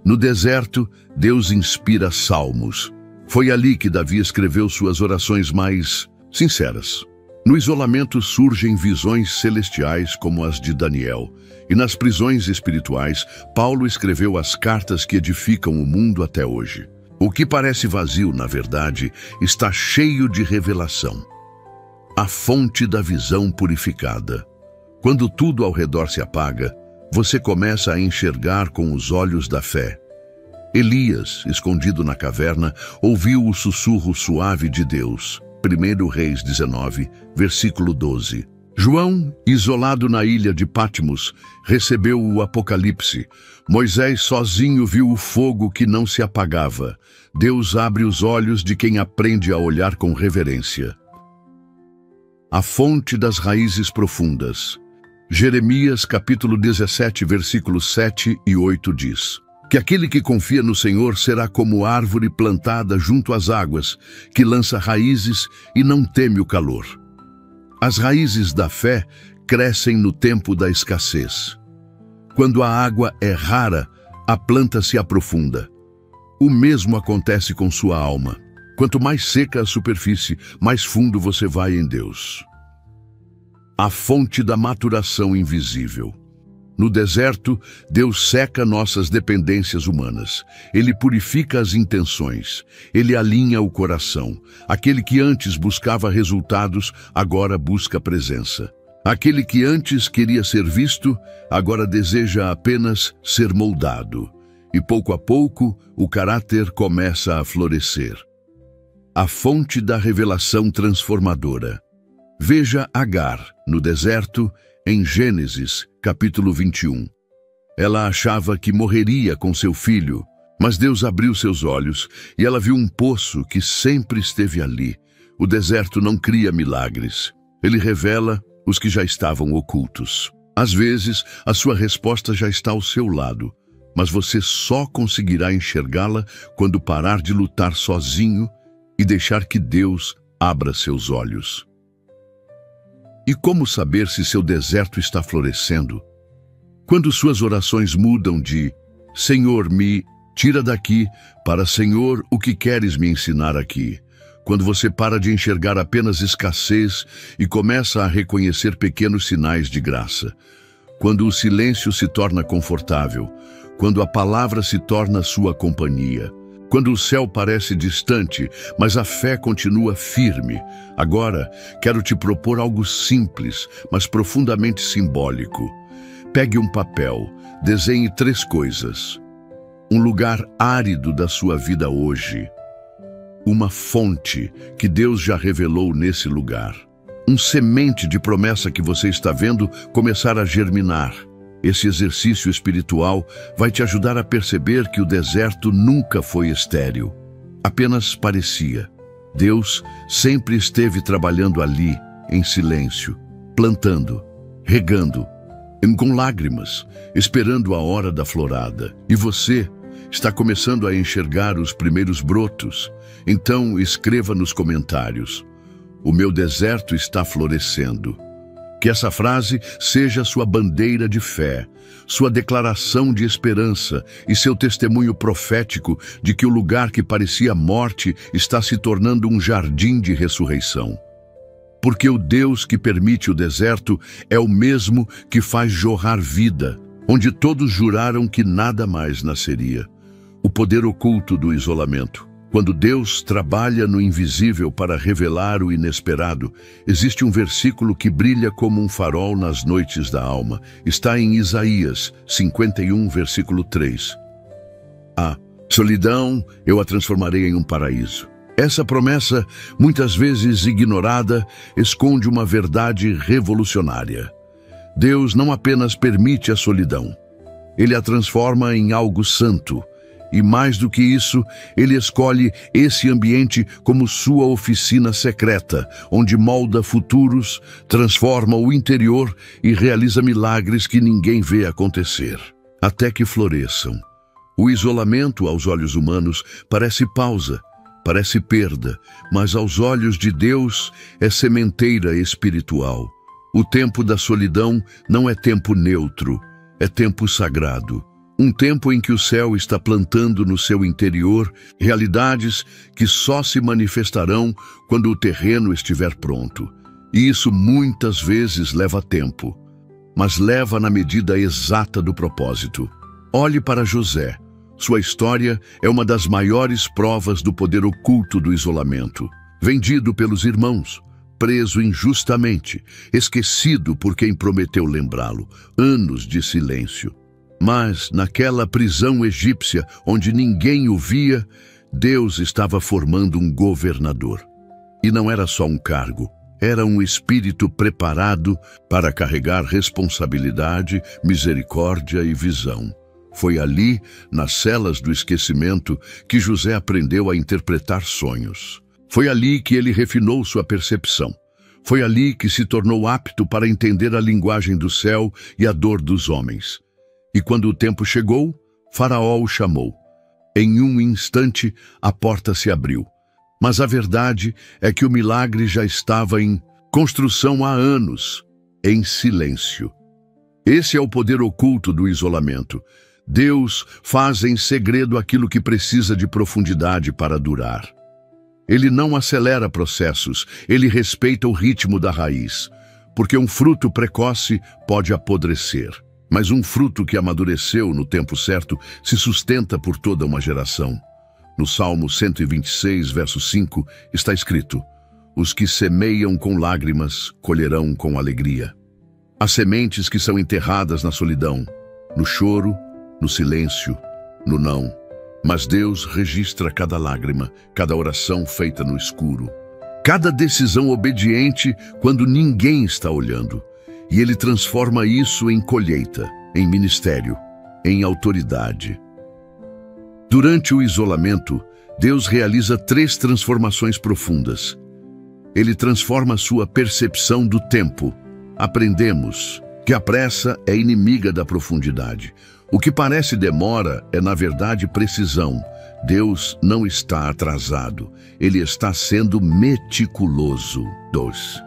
Speaker 1: No deserto, Deus inspira salmos. Foi ali que Davi escreveu suas orações mais sinceras. No isolamento surgem visões celestiais como as de Daniel. E nas prisões espirituais, Paulo escreveu as cartas que edificam o mundo até hoje. O que parece vazio, na verdade, está cheio de revelação. A fonte da visão purificada. Quando tudo ao redor se apaga, você começa a enxergar com os olhos da fé. Elias, escondido na caverna, ouviu o sussurro suave de Deus. 1 Reis 19, versículo 12. João, isolado na ilha de Patmos, recebeu o Apocalipse. Moisés sozinho viu o fogo que não se apagava. Deus abre os olhos de quem aprende a olhar com reverência. A fonte das raízes profundas. Jeremias capítulo 17, versículos 7 e 8 diz: que aquele que confia no Senhor será como árvore plantada junto às águas, que lança raízes e não teme o calor. As raízes da fé crescem no tempo da escassez. Quando a água é rara, a planta se aprofunda. O mesmo acontece com sua alma. Quanto mais seca a superfície, mais fundo você vai em Deus. A fonte da maturação invisível. No deserto, Deus seca nossas dependências humanas. Ele purifica as intenções. Ele alinha o coração. Aquele que antes buscava resultados, agora busca presença. Aquele que antes queria ser visto, agora deseja apenas ser moldado. E pouco a pouco, o caráter começa a florescer. A fonte da revelação transformadora. Veja Agar, no deserto, em Gênesis, capítulo 21. Ela achava que morreria com seu filho, mas Deus abriu seus olhos e ela viu um poço que sempre esteve ali. O deserto não cria milagres. Ele revela os que já estavam ocultos. Às vezes, a sua resposta já está ao seu lado, mas você só conseguirá enxergá-la quando parar de lutar sozinho e deixar que Deus abra seus olhos. E como saber se seu deserto está florescendo? Quando suas orações mudam de Senhor, me tira daqui, para Senhor, o que queres me ensinar aqui? Quando você para de enxergar apenas escassez e começa a reconhecer pequenos sinais de graça. Quando o silêncio se torna confortável. Quando a palavra se torna sua companhia. Quando o céu parece distante, mas a fé continua firme. Agora, quero te propor algo simples, mas profundamente simbólico. Pegue um papel, desenhe 3 coisas. Um lugar árido da sua vida hoje. Uma fonte que Deus já revelou nesse lugar. Um semente de promessa que você está vendo começar a germinar. Esse exercício espiritual vai te ajudar a perceber que o deserto nunca foi estéril. Apenas parecia. Deus sempre esteve trabalhando ali, em silêncio, plantando, regando, com lágrimas, esperando a hora da florada. E você está começando a enxergar os primeiros brotos. Então escreva nos comentários: o meu deserto está florescendo. Que essa frase seja sua bandeira de fé, sua declaração de esperança e seu testemunho profético de que o lugar que parecia morte está se tornando um jardim de ressurreição. Porque o Deus que permite o deserto é o mesmo que faz jorrar vida, onde todos juraram que nada mais nasceria. O poder oculto do isolamento. Quando Deus trabalha no invisível para revelar o inesperado, existe um versículo que brilha como um farol nas noites da alma. Está em Isaías 51, versículo 3. A solidão eu a transformarei em um paraíso. Essa promessa, muitas vezes ignorada, esconde uma verdade revolucionária. Deus não apenas permite a solidão, Ele a transforma em algo santo. E mais do que isso, Ele escolhe esse ambiente como sua oficina secreta, onde molda futuros, transforma o interior e realiza milagres que ninguém vê acontecer, até que floresçam. O isolamento, aos olhos humanos, parece pausa, parece perda, mas aos olhos de Deus é sementeira espiritual. O tempo da solidão não é tempo neutro, é tempo sagrado. Um tempo em que o céu está plantando no seu interior realidades que só se manifestarão quando o terreno estiver pronto. E isso muitas vezes leva tempo, mas leva na medida exata do propósito. Olhe para José. Sua história é uma das maiores provas do poder oculto do isolamento. Vendido pelos irmãos, preso injustamente, esquecido por quem prometeu lembrá-lo, anos de silêncio. Mas, naquela prisão egípcia, onde ninguém o via, Deus estava formando um governador. E não era só um cargo, era um espírito preparado para carregar responsabilidade, misericórdia e visão. Foi ali, nas celas do esquecimento, que José aprendeu a interpretar sonhos. Foi ali que ele refinou sua percepção. Foi ali que se tornou apto para entender a linguagem do céu e a dor dos homens. E quando o tempo chegou, Faraó o chamou. Em um instante, a porta se abriu. Mas a verdade é que o milagre já estava em construção há anos, em silêncio. Esse é o poder oculto do isolamento. Deus faz em segredo aquilo que precisa de profundidade para durar. Ele não acelera processos, ele respeita o ritmo da raiz. porque um fruto precoce pode apodrecer, mas um fruto que amadureceu no tempo certo se sustenta por toda uma geração. No Salmo 126, verso 5, está escrito: os que semeiam com lágrimas colherão com alegria. As sementes que são enterradas na solidão, no choro, no silêncio, no não. Mas Deus registra cada lágrima, cada oração feita no escuro, cada decisão obediente quando ninguém está olhando. E Ele transforma isso em colheita, em ministério, em autoridade. Durante o isolamento, Deus realiza 3 transformações profundas. Ele transforma sua percepção do tempo. Aprendemos que a pressa é inimiga da profundidade. O que parece demora é, na verdade, precisão. Deus não está atrasado. Ele está sendo meticuloso. 2.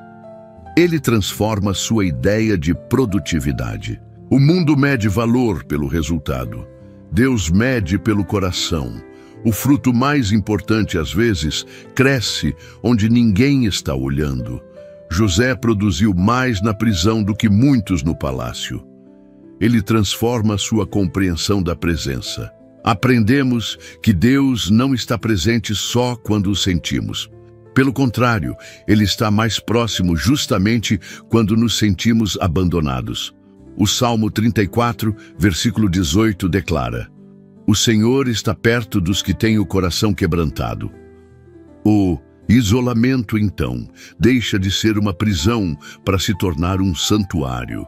Speaker 1: Ele transforma sua ideia de produtividade. O mundo mede valor pelo resultado. Deus mede pelo coração. O fruto mais importante, às vezes, cresce onde ninguém está olhando. José produziu mais na prisão do que muitos no palácio. Ele transforma sua compreensão da presença. Aprendemos que Deus não está presente só quando o sentimos. Pelo contrário, Ele está mais próximo justamente quando nos sentimos abandonados. O Salmo 34, versículo 18, declara: o Senhor está perto dos que têm o coração quebrantado. O isolamento, então, deixa de ser uma prisão para se tornar um santuário.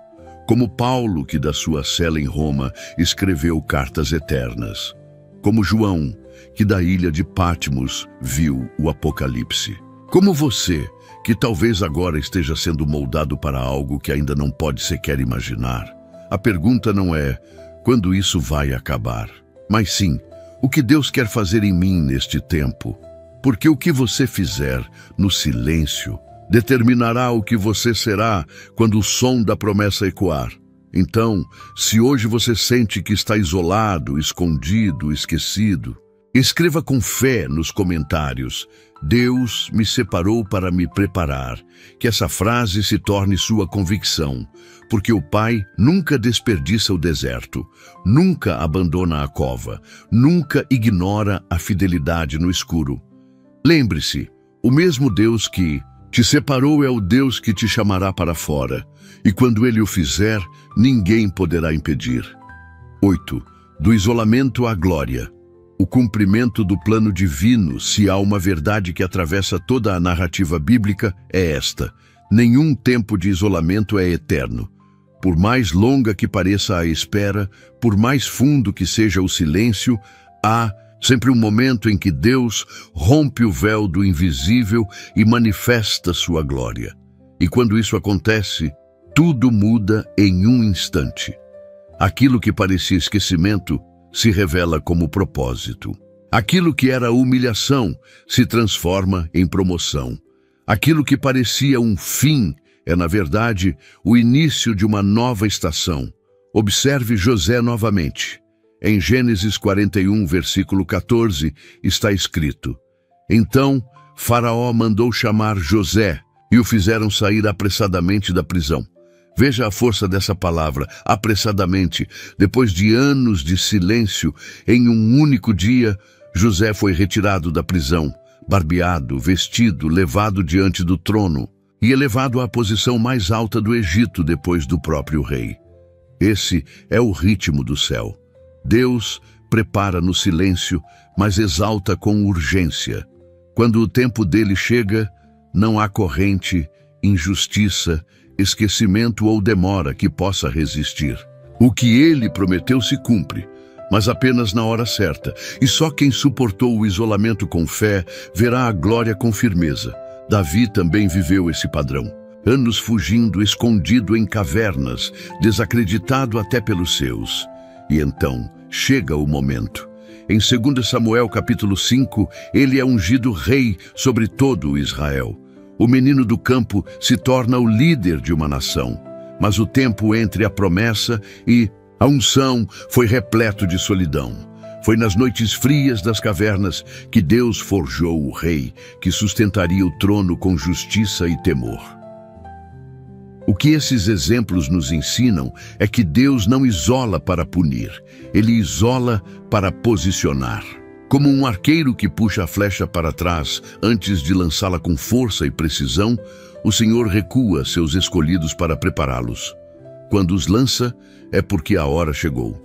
Speaker 1: Como Paulo, que da sua cela em Roma escreveu cartas eternas. Como João, que da ilha de Patmos viu o Apocalipse. Como você, que talvez agora esteja sendo moldado para algo que ainda não pode sequer imaginar. A pergunta não é quando isso vai acabar, mas sim, o que Deus quer fazer em mim neste tempo. Porque o que você fizer no silêncio determinará o que você será quando o som da promessa ecoar. Então, se hoje você sente que está isolado, escondido, esquecido, escreva com fé nos comentários: Deus me separou para me preparar. Que essa frase se torne sua convicção, porque o Pai nunca desperdiça o deserto, nunca abandona a cova, nunca ignora a fidelidade no escuro. Lembre-se, o mesmo Deus que te separou é o Deus que te chamará para fora, e quando Ele o fizer, ninguém poderá impedir. 8. Do isolamento à glória. O cumprimento do plano divino, se há uma verdade que atravessa toda a narrativa bíblica, é esta: nenhum tempo de isolamento é eterno. Por mais longa que pareça a espera, por mais fundo que seja o silêncio, há sempre um momento em que Deus rompe o véu do invisível e manifesta sua glória. E quando isso acontece, tudo muda em um instante. Aquilo que parecia esquecimento se revela como propósito. Aquilo que era humilhação se transforma em promoção. Aquilo que parecia um fim é, na verdade, o início de uma nova estação. Observe José novamente. Em Gênesis 41, versículo 14, está escrito: então Faraó mandou chamar José e o fizeram sair apressadamente da prisão. Veja a força dessa palavra, apressadamente. Depois de anos de silêncio, em um único dia, José foi retirado da prisão, barbeado, vestido, levado diante do trono e elevado à posição mais alta do Egito depois do próprio rei. Esse é o ritmo do céu. Deus prepara no silêncio, mas exalta com urgência. Quando o tempo dele chega, não há corrente, injustiça, esquecimento ou demora que possa resistir. O que ele prometeu se cumpre, mas apenas na hora certa. E só quem suportou o isolamento com fé verá a glória com firmeza. Davi também viveu esse padrão. Anos fugindo, escondido em cavernas, desacreditado até pelos seus. E então chega o momento. Em 2 Samuel capítulo 5, ele é ungido rei sobre todo o Israel. O menino do campo se torna o líder de uma nação. Mas o tempo entre a promessa e a unção foi repleto de solidão. Foi nas noites frias das cavernas que Deus forjou o rei, que sustentaria o trono com justiça e temor. O que esses exemplos nos ensinam é que Deus não isola para punir, Ele isola para posicionar. Como um arqueiro que puxa a flecha para trás antes de lançá-la com força e precisão, o Senhor recua seus escolhidos para prepará-los. Quando os lança, é porque a hora chegou.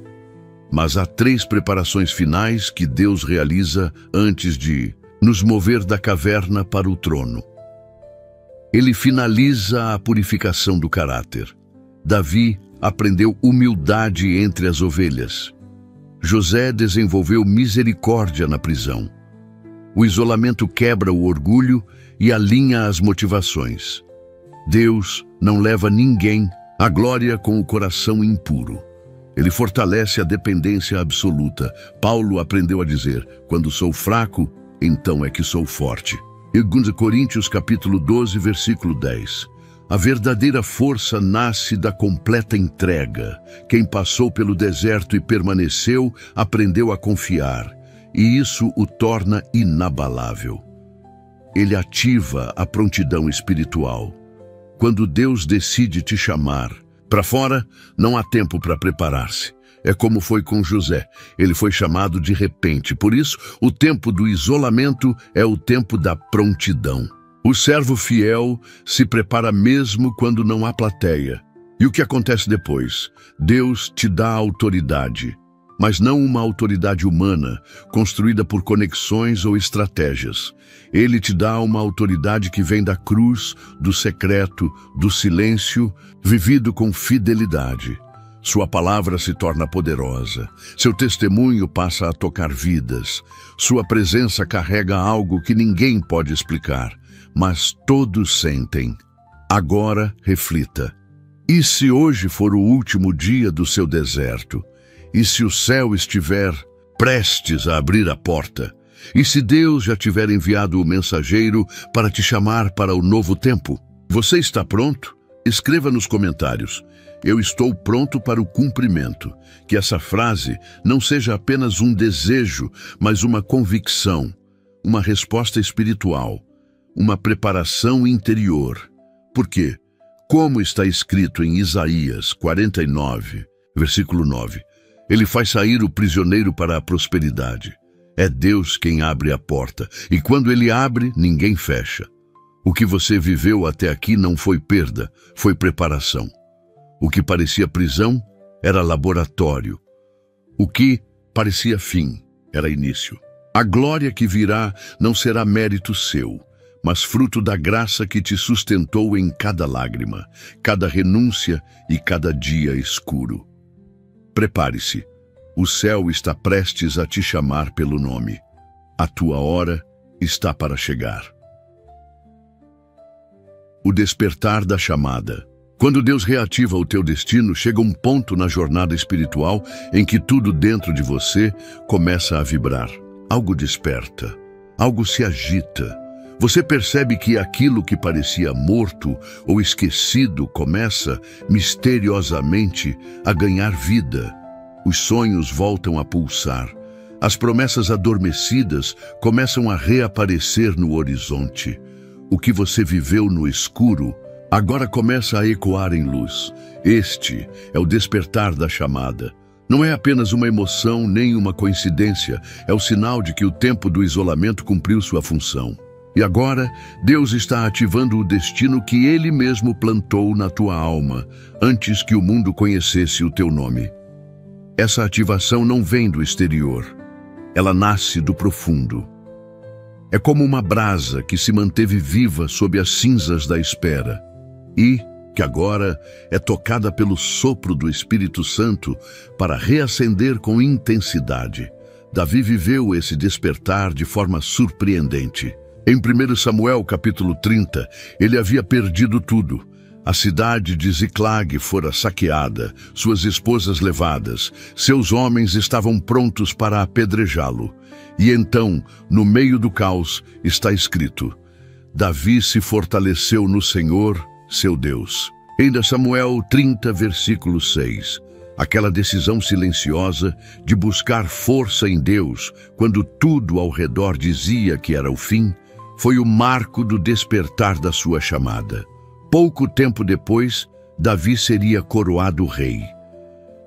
Speaker 1: Mas há 3 preparações finais que Deus realiza antes de nos mover da caverna para o trono. Ele finaliza a purificação do caráter. Davi aprendeu humildade entre as ovelhas. José desenvolveu misericórdia na prisão. O isolamento quebra o orgulho e alinha as motivações. Deus não leva ninguém à glória com o coração impuro. Ele fortalece a dependência absoluta. Paulo aprendeu a dizer: quando sou fraco, então é que sou forte. E 2 Coríntios capítulo 12, versículo 10. A verdadeira força nasce da completa entrega. Quem passou pelo deserto e permaneceu, aprendeu a confiar, e isso o torna inabalável. Ele ativa a prontidão espiritual. Quando Deus decide te chamar para fora, não há tempo para preparar-se. É como foi com José. Ele foi chamado de repente. Por isso, o tempo do isolamento é o tempo da prontidão. O servo fiel se prepara mesmo quando não há plateia. E o que acontece depois? Deus te dá autoridade, mas não uma autoridade humana, construída por conexões ou estratégias. Ele te dá uma autoridade que vem da cruz, do secreto, do silêncio, vivido com fidelidade. Sua palavra se torna poderosa. Seu testemunho passa a tocar vidas. Sua presença carrega algo que ninguém pode explicar, mas todos sentem. Agora, reflita. E se hoje for o último dia do seu deserto? E se o céu estiver prestes a abrir a porta? E se Deus já tiver enviado o mensageiro para te chamar para o novo tempo? Você está pronto? Escreva nos comentários: eu estou pronto para o cumprimento. Que essa frase não seja apenas um desejo, mas uma convicção, uma resposta espiritual, uma preparação interior. Por quê? Como está escrito em Isaías 49, versículo 9, ele faz sair o prisioneiro para a prosperidade. É Deus quem abre a porta, e quando Ele abre, ninguém fecha. O que você viveu até aqui não foi perda, foi preparação. O que parecia prisão era laboratório. O que parecia fim era início. A glória que virá não será mérito seu, mas fruto da graça que te sustentou em cada lágrima, cada renúncia e cada dia escuro. Prepare-se. O céu está prestes a te chamar pelo nome. A tua hora está para chegar. O despertar da chamada. Quando Deus reativa o teu destino, chega um ponto na jornada espiritual em que tudo dentro de você começa a vibrar. Algo desperta, algo se agita. Você percebe que aquilo que parecia morto ou esquecido começa, misteriosamente, a ganhar vida. Os sonhos voltam a pulsar. As promessas adormecidas começam a reaparecer no horizonte. O que você viveu no escuro agora começa a ecoar em luz. Este é o despertar da chamada. Não é apenas uma emoção nem uma coincidência, é o sinal de que o tempo do isolamento cumpriu sua função. E agora, Deus está ativando o destino que Ele mesmo plantou na tua alma, antes que o mundo conhecesse o teu nome. Essa ativação não vem do exterior, ela nasce do profundo. É como uma brasa que se manteve viva sob as cinzas da espera e que agora é tocada pelo sopro do Espírito Santo para reacender com intensidade. Davi viveu esse despertar de forma surpreendente. Em 1 Samuel capítulo 30, ele havia perdido tudo. A cidade de Ziclag fora saqueada, suas esposas levadas, seus homens estavam prontos para apedrejá-lo. E então, no meio do caos, está escrito: Davi se fortaleceu no Senhor, seu Deus. Ainda Samuel 30, versículo 6. Aquela decisão silenciosa de buscar força em Deus, quando tudo ao redor dizia que era o fim, foi o marco do despertar da sua chamada. Pouco tempo depois, Davi seria coroado rei.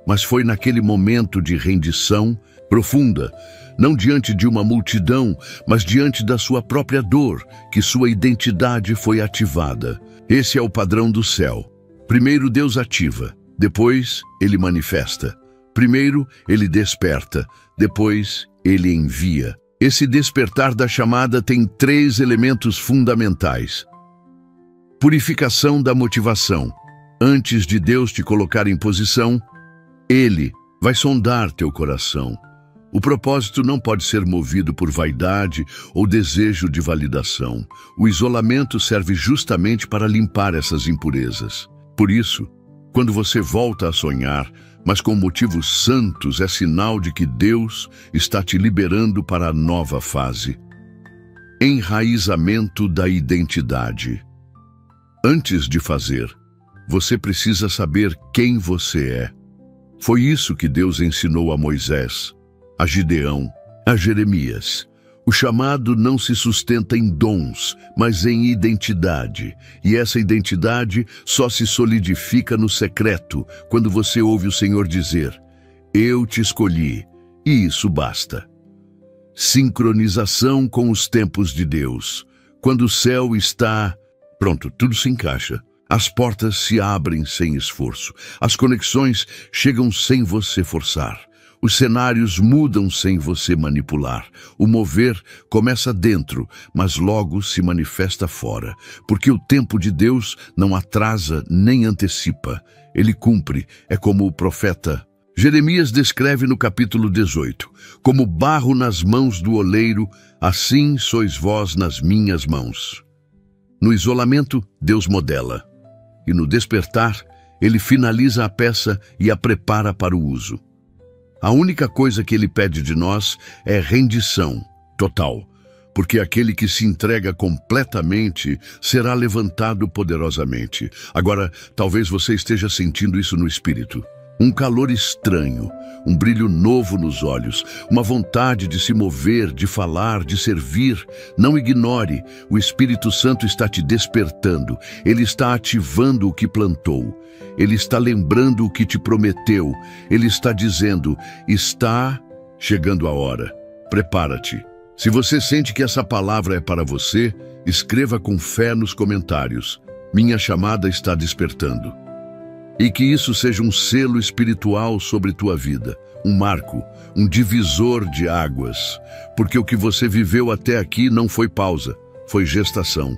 Speaker 1: Mas foi naquele momento de rendição profunda, não diante de uma multidão, mas diante da sua própria dor, que sua identidade foi ativada. Esse é o padrão do céu. Primeiro Deus ativa, depois Ele manifesta. Primeiro Ele desperta, depois Ele envia. Esse despertar da chamada tem 3 elementos fundamentais. Purificação da motivação. Antes de Deus te colocar em posição, Ele vai sondar teu coração. O propósito não pode ser movido por vaidade ou desejo de validação. O isolamento serve justamente para limpar essas impurezas. Por isso, quando você volta a sonhar, mas com motivos santos, é sinal de que Deus está te liberando para a nova fase. Enraizamento da identidade. Antes de fazer, você precisa saber quem você é. Foi isso que Deus ensinou a Moisés, a Gideão, a Jeremias. O chamado não se sustenta em dons, mas em identidade. E essa identidade só se solidifica no secreto, quando você ouve o Senhor dizer: eu te escolhi, e isso basta. Sincronização com os tempos de Deus. Quando o céu está pronto, tudo se encaixa. As portas se abrem sem esforço. As conexões chegam sem você forçar. Os cenários mudam sem você manipular. O mover começa dentro, mas logo se manifesta fora. Porque o tempo de Deus não atrasa nem antecipa. Ele cumpre. É como o profeta Jeremias descreve no capítulo 18. Como barro nas mãos do oleiro, assim sois vós nas minhas mãos. No isolamento, Deus modela. E no despertar, Ele finaliza a peça e a prepara para o uso. A única coisa que Ele pede de nós é rendição total, porque aquele que se entrega completamente será levantado poderosamente. Agora, talvez você esteja sentindo isso no espírito. Um calor estranho, um brilho novo nos olhos, uma vontade de se mover, de falar, de servir. Não ignore, o Espírito Santo está te despertando. Ele está ativando o que plantou. Ele está lembrando o que te prometeu. Ele está dizendo: está chegando a hora. Prepara-te. Se você sente que essa palavra é para você, escreva com fé nos comentários: minha chamada está despertando. E que isso seja um selo espiritual sobre tua vida, um marco, um divisor de águas, porque o que você viveu até aqui não foi pausa, foi gestação.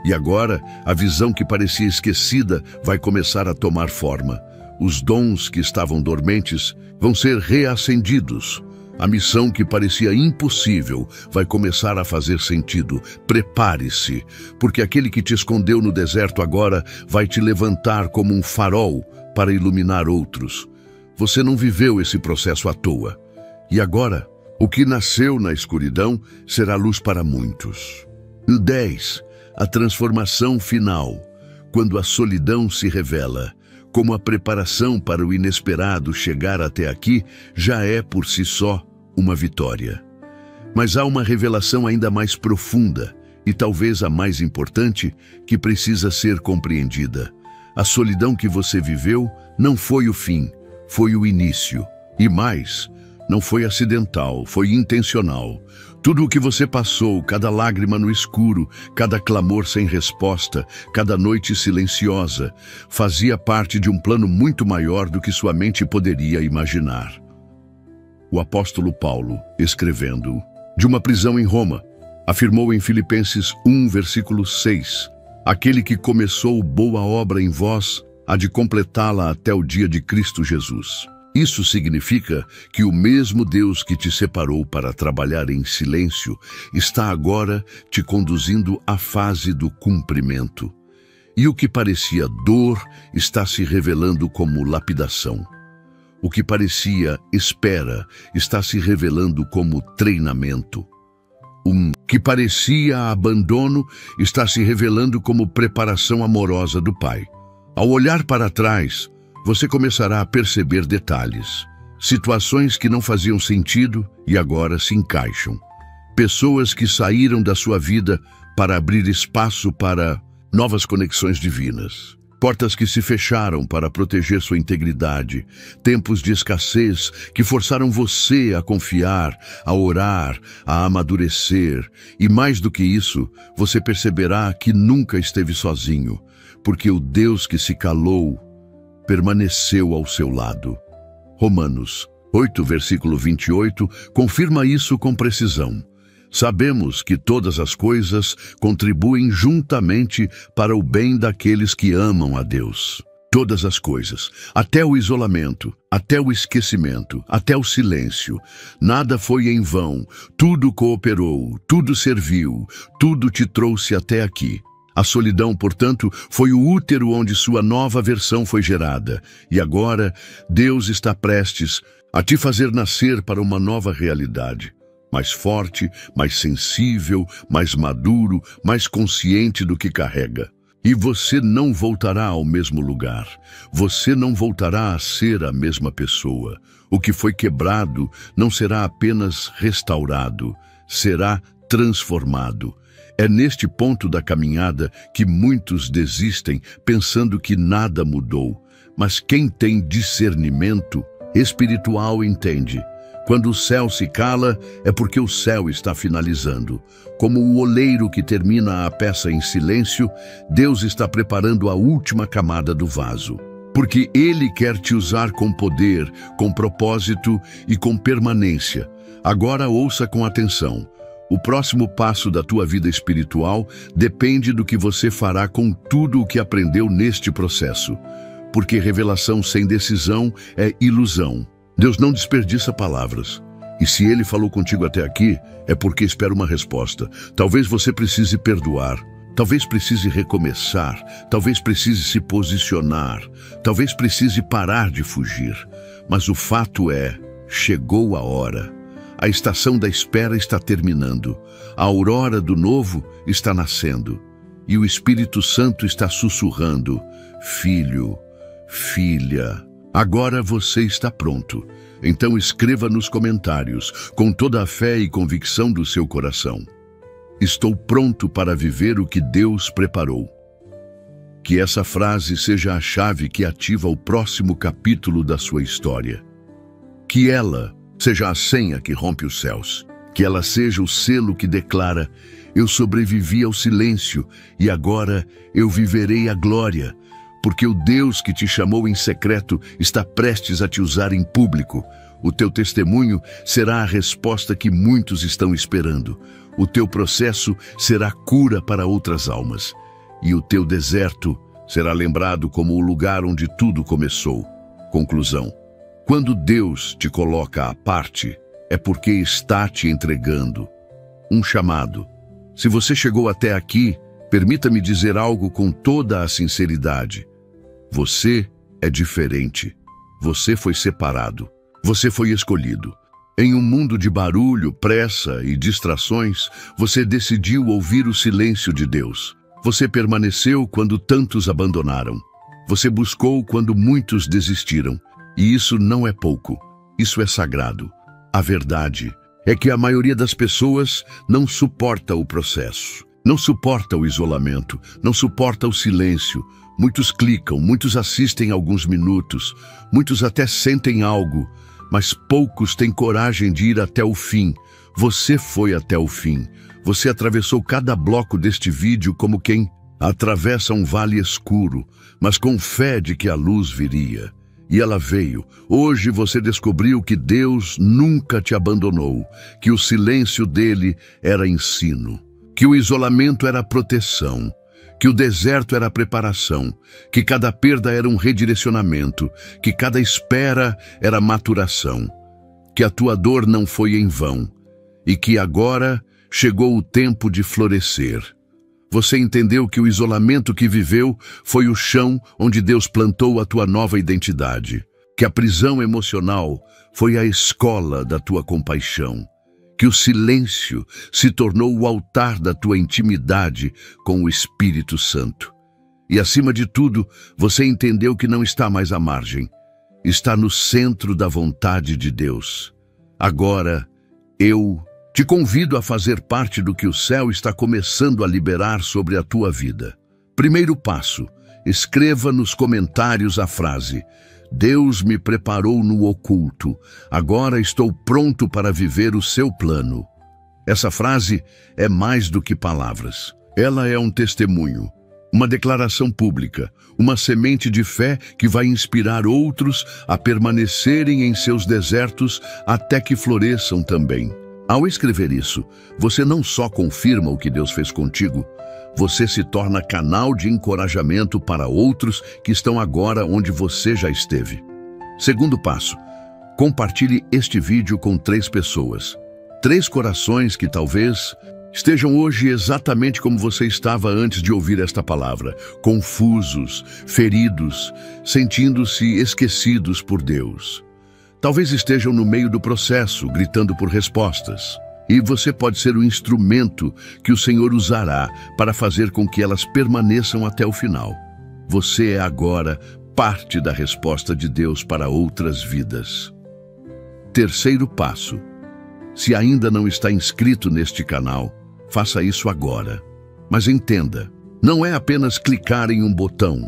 Speaker 1: E agora, a visão que parecia esquecida vai começar a tomar forma. Os dons que estavam dormentes vão ser reacendidos. A missão que parecia impossível vai começar a fazer sentido. Prepare-se, porque aquele que te escondeu no deserto agora vai te levantar como um farol para iluminar outros. Você não viveu esse processo à toa. E agora, o que nasceu na escuridão será luz para muitos. 10. A transformação final, quando a solidão se revela. Como a preparação para o inesperado chegar até aqui já é por si só uma vitória. Mas há uma revelação ainda mais profunda, e talvez a mais importante, que precisa ser compreendida. A solidão que você viveu não foi o fim, foi o início. E mais, não foi acidental, foi intencional. Tudo o que você passou, cada lágrima no escuro, cada clamor sem resposta, cada noite silenciosa, fazia parte de um plano muito maior do que sua mente poderia imaginar. O apóstolo Paulo, escrevendo de uma prisão em Roma, afirmou em Filipenses 1, versículo 6, aquele que começou boa obra em vós, há de completá-la até o dia de Cristo Jesus. Isso significa que o mesmo Deus que te separou para trabalhar em silêncio está agora te conduzindo à fase do cumprimento. E o que parecia dor está se revelando como lapidação. O que parecia espera está se revelando como treinamento. O que parecia abandono está se revelando como preparação amorosa do Pai. Ao olhar para trás, você começará a perceber detalhes, situações que não faziam sentido e agora se encaixam. Pessoas que saíram da sua vida para abrir espaço para novas conexões divinas. Portas que se fecharam para proteger sua integridade. Tempos de escassez que forçaram você a confiar, a orar, a amadurecer. E mais do que isso, você perceberá que nunca esteve sozinho, porque o Deus que se calou permaneceu ao seu lado. Romanos 8, versículo 28, confirma isso com precisão. Sabemos que todas as coisas contribuem juntamente para o bem daqueles que amam a Deus. Todas as coisas, até o isolamento, até o esquecimento, até o silêncio. Nada foi em vão, tudo cooperou, tudo serviu, tudo te trouxe até aqui. A solidão, portanto, foi o útero onde sua nova versão foi gerada. E agora, Deus está prestes a te fazer nascer para uma nova realidade. Mais forte, mais sensível, mais maduro, mais consciente do que carrega. E você não voltará ao mesmo lugar. Você não voltará a ser a mesma pessoa. O que foi quebrado não será apenas restaurado, será transformado. É neste ponto da caminhada que muitos desistem, pensando que nada mudou. Mas quem tem discernimento espiritual entende. Quando o céu se cala, é porque o céu está finalizando. Como o oleiro que termina a peça em silêncio, Deus está preparando a última camada do vaso. Porque Ele quer te usar com poder, com propósito e com permanência. Agora ouça com atenção. O próximo passo da tua vida espiritual depende do que você fará com tudo o que aprendeu neste processo. Porque revelação sem decisão é ilusão. Deus não desperdiça palavras. E se Ele falou contigo até aqui, é porque espera uma resposta. Talvez você precise perdoar. Talvez precise recomeçar. Talvez precise se posicionar. Talvez precise parar de fugir. Mas o fato é, chegou a hora. A estação da espera está terminando. A aurora do novo está nascendo. E o Espírito Santo está sussurrando: filho, filha, agora você está pronto. Então escreva nos comentários, com toda a fé e convicção do seu coração: estou pronto para viver o que Deus preparou. Que essa frase seja a chave que ativa o próximo capítulo da sua história. Que ela seja a senha que rompe os céus. Que ela seja o selo que declara: eu sobrevivi ao silêncio e agora eu viverei a glória. Porque o Deus que te chamou em secreto está prestes a te usar em público. O teu testemunho será a resposta que muitos estão esperando. O teu processo será cura para outras almas. E o teu deserto será lembrado como o lugar onde tudo começou. Conclusão: quando Deus te coloca à parte, é porque está te entregando um chamado. Se você chegou até aqui, permita-me dizer algo com toda a sinceridade. Você é diferente. Você foi separado. Você foi escolhido. Em um mundo de barulho, pressa e distrações, você decidiu ouvir o silêncio de Deus. Você permaneceu quando tantos abandonaram. Você buscou quando muitos desistiram. E isso não é pouco. Isso é sagrado. A verdade é que a maioria das pessoas não suporta o processo. Não suporta o isolamento. Não suporta o silêncio. Muitos clicam, muitos assistem alguns minutos, muitos até sentem algo, mas poucos têm coragem de ir até o fim. Você foi até o fim. Você atravessou cada bloco deste vídeo como quem atravessa um vale escuro, mas com fé de que a luz viria. E ela veio. Hoje você descobriu que Deus nunca te abandonou, que o silêncio dele era ensino, que o isolamento era proteção, que o deserto era preparação, que cada perda era um redirecionamento, que cada espera era maturação, que a tua dor não foi em vão e que agora chegou o tempo de florescer. Você entendeu que o isolamento que viveu foi o chão onde Deus plantou a tua nova identidade, que a prisão emocional foi a escola da tua compaixão, que o silêncio se tornou o altar da tua intimidade com o Espírito Santo. E acima de tudo, você entendeu que não está mais à margem, está no centro da vontade de Deus. Agora, eu te convido a fazer parte do que o céu está começando a liberar sobre a tua vida. Primeiro passo: escreva nos comentários a frase: Deus me preparou no oculto, agora estou pronto para viver o seu plano. Essa frase é mais do que palavras. Ela é um testemunho, uma declaração pública, uma semente de fé que vai inspirar outros a permanecerem em seus desertos até que floresçam também. Ao escrever isso, você não só confirma o que Deus fez contigo, você se torna canal de encorajamento para outros que estão agora onde você já esteve. Segundo passo, compartilhe este vídeo com 3 pessoas. 3 corações que talvez estejam hoje exatamente como você estava antes de ouvir esta palavra, confusos, feridos, sentindo-se esquecidos por Deus. Talvez estejam no meio do processo, gritando por respostas. E você pode ser o instrumento que o Senhor usará para fazer com que elas permaneçam até o final. Você é agora parte da resposta de Deus para outras vidas. Terceiro passo. Se ainda não está inscrito neste canal, faça isso agora. Mas entenda, não é apenas clicar em um botão,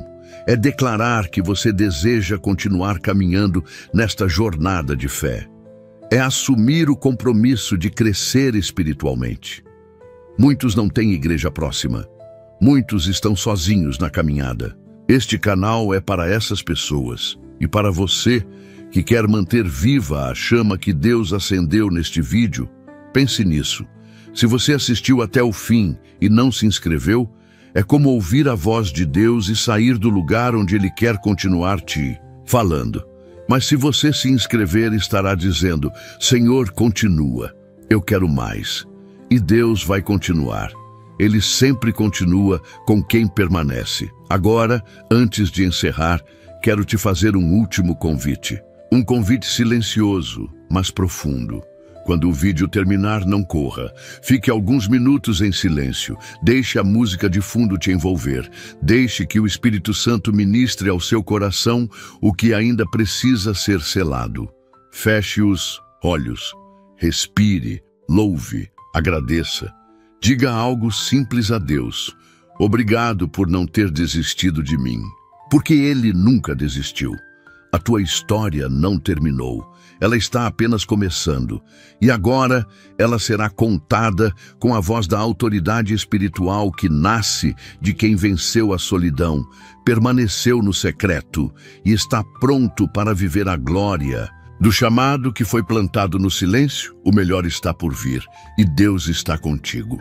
Speaker 1: é declarar que você deseja continuar caminhando nesta jornada de fé. É assumir o compromisso de crescer espiritualmente. Muitos não têm igreja próxima. Muitos estão sozinhos na caminhada. Este canal é para essas pessoas e para você que quer manter viva a chama que Deus acendeu neste vídeo. Pense nisso. Se você assistiu até o fim e não se inscreveu, é como ouvir a voz de Deus e sair do lugar onde Ele quer continuar te falando. Mas se você se inscrever, estará dizendo: Senhor, continua, eu quero mais. E Deus vai continuar. Ele sempre continua com quem permanece. Agora, antes de encerrar, quero te fazer um último convite. Um convite silencioso, mas profundo. Quando o vídeo terminar, não corra. Fique alguns minutos em silêncio. Deixe a música de fundo te envolver. Deixe que o Espírito Santo ministre ao seu coração o que ainda precisa ser selado. Feche os olhos. Respire, louve, agradeça. Diga algo simples a Deus. Obrigado por não ter desistido de mim. Porque Ele nunca desistiu. A tua história não terminou. Ela está apenas começando. E agora ela será contada com a voz da autoridade espiritual que nasce de quem venceu a solidão, permaneceu no secreto e está pronto para viver a glória. Do chamado que foi plantado no silêncio, o melhor está por vir e Deus está contigo.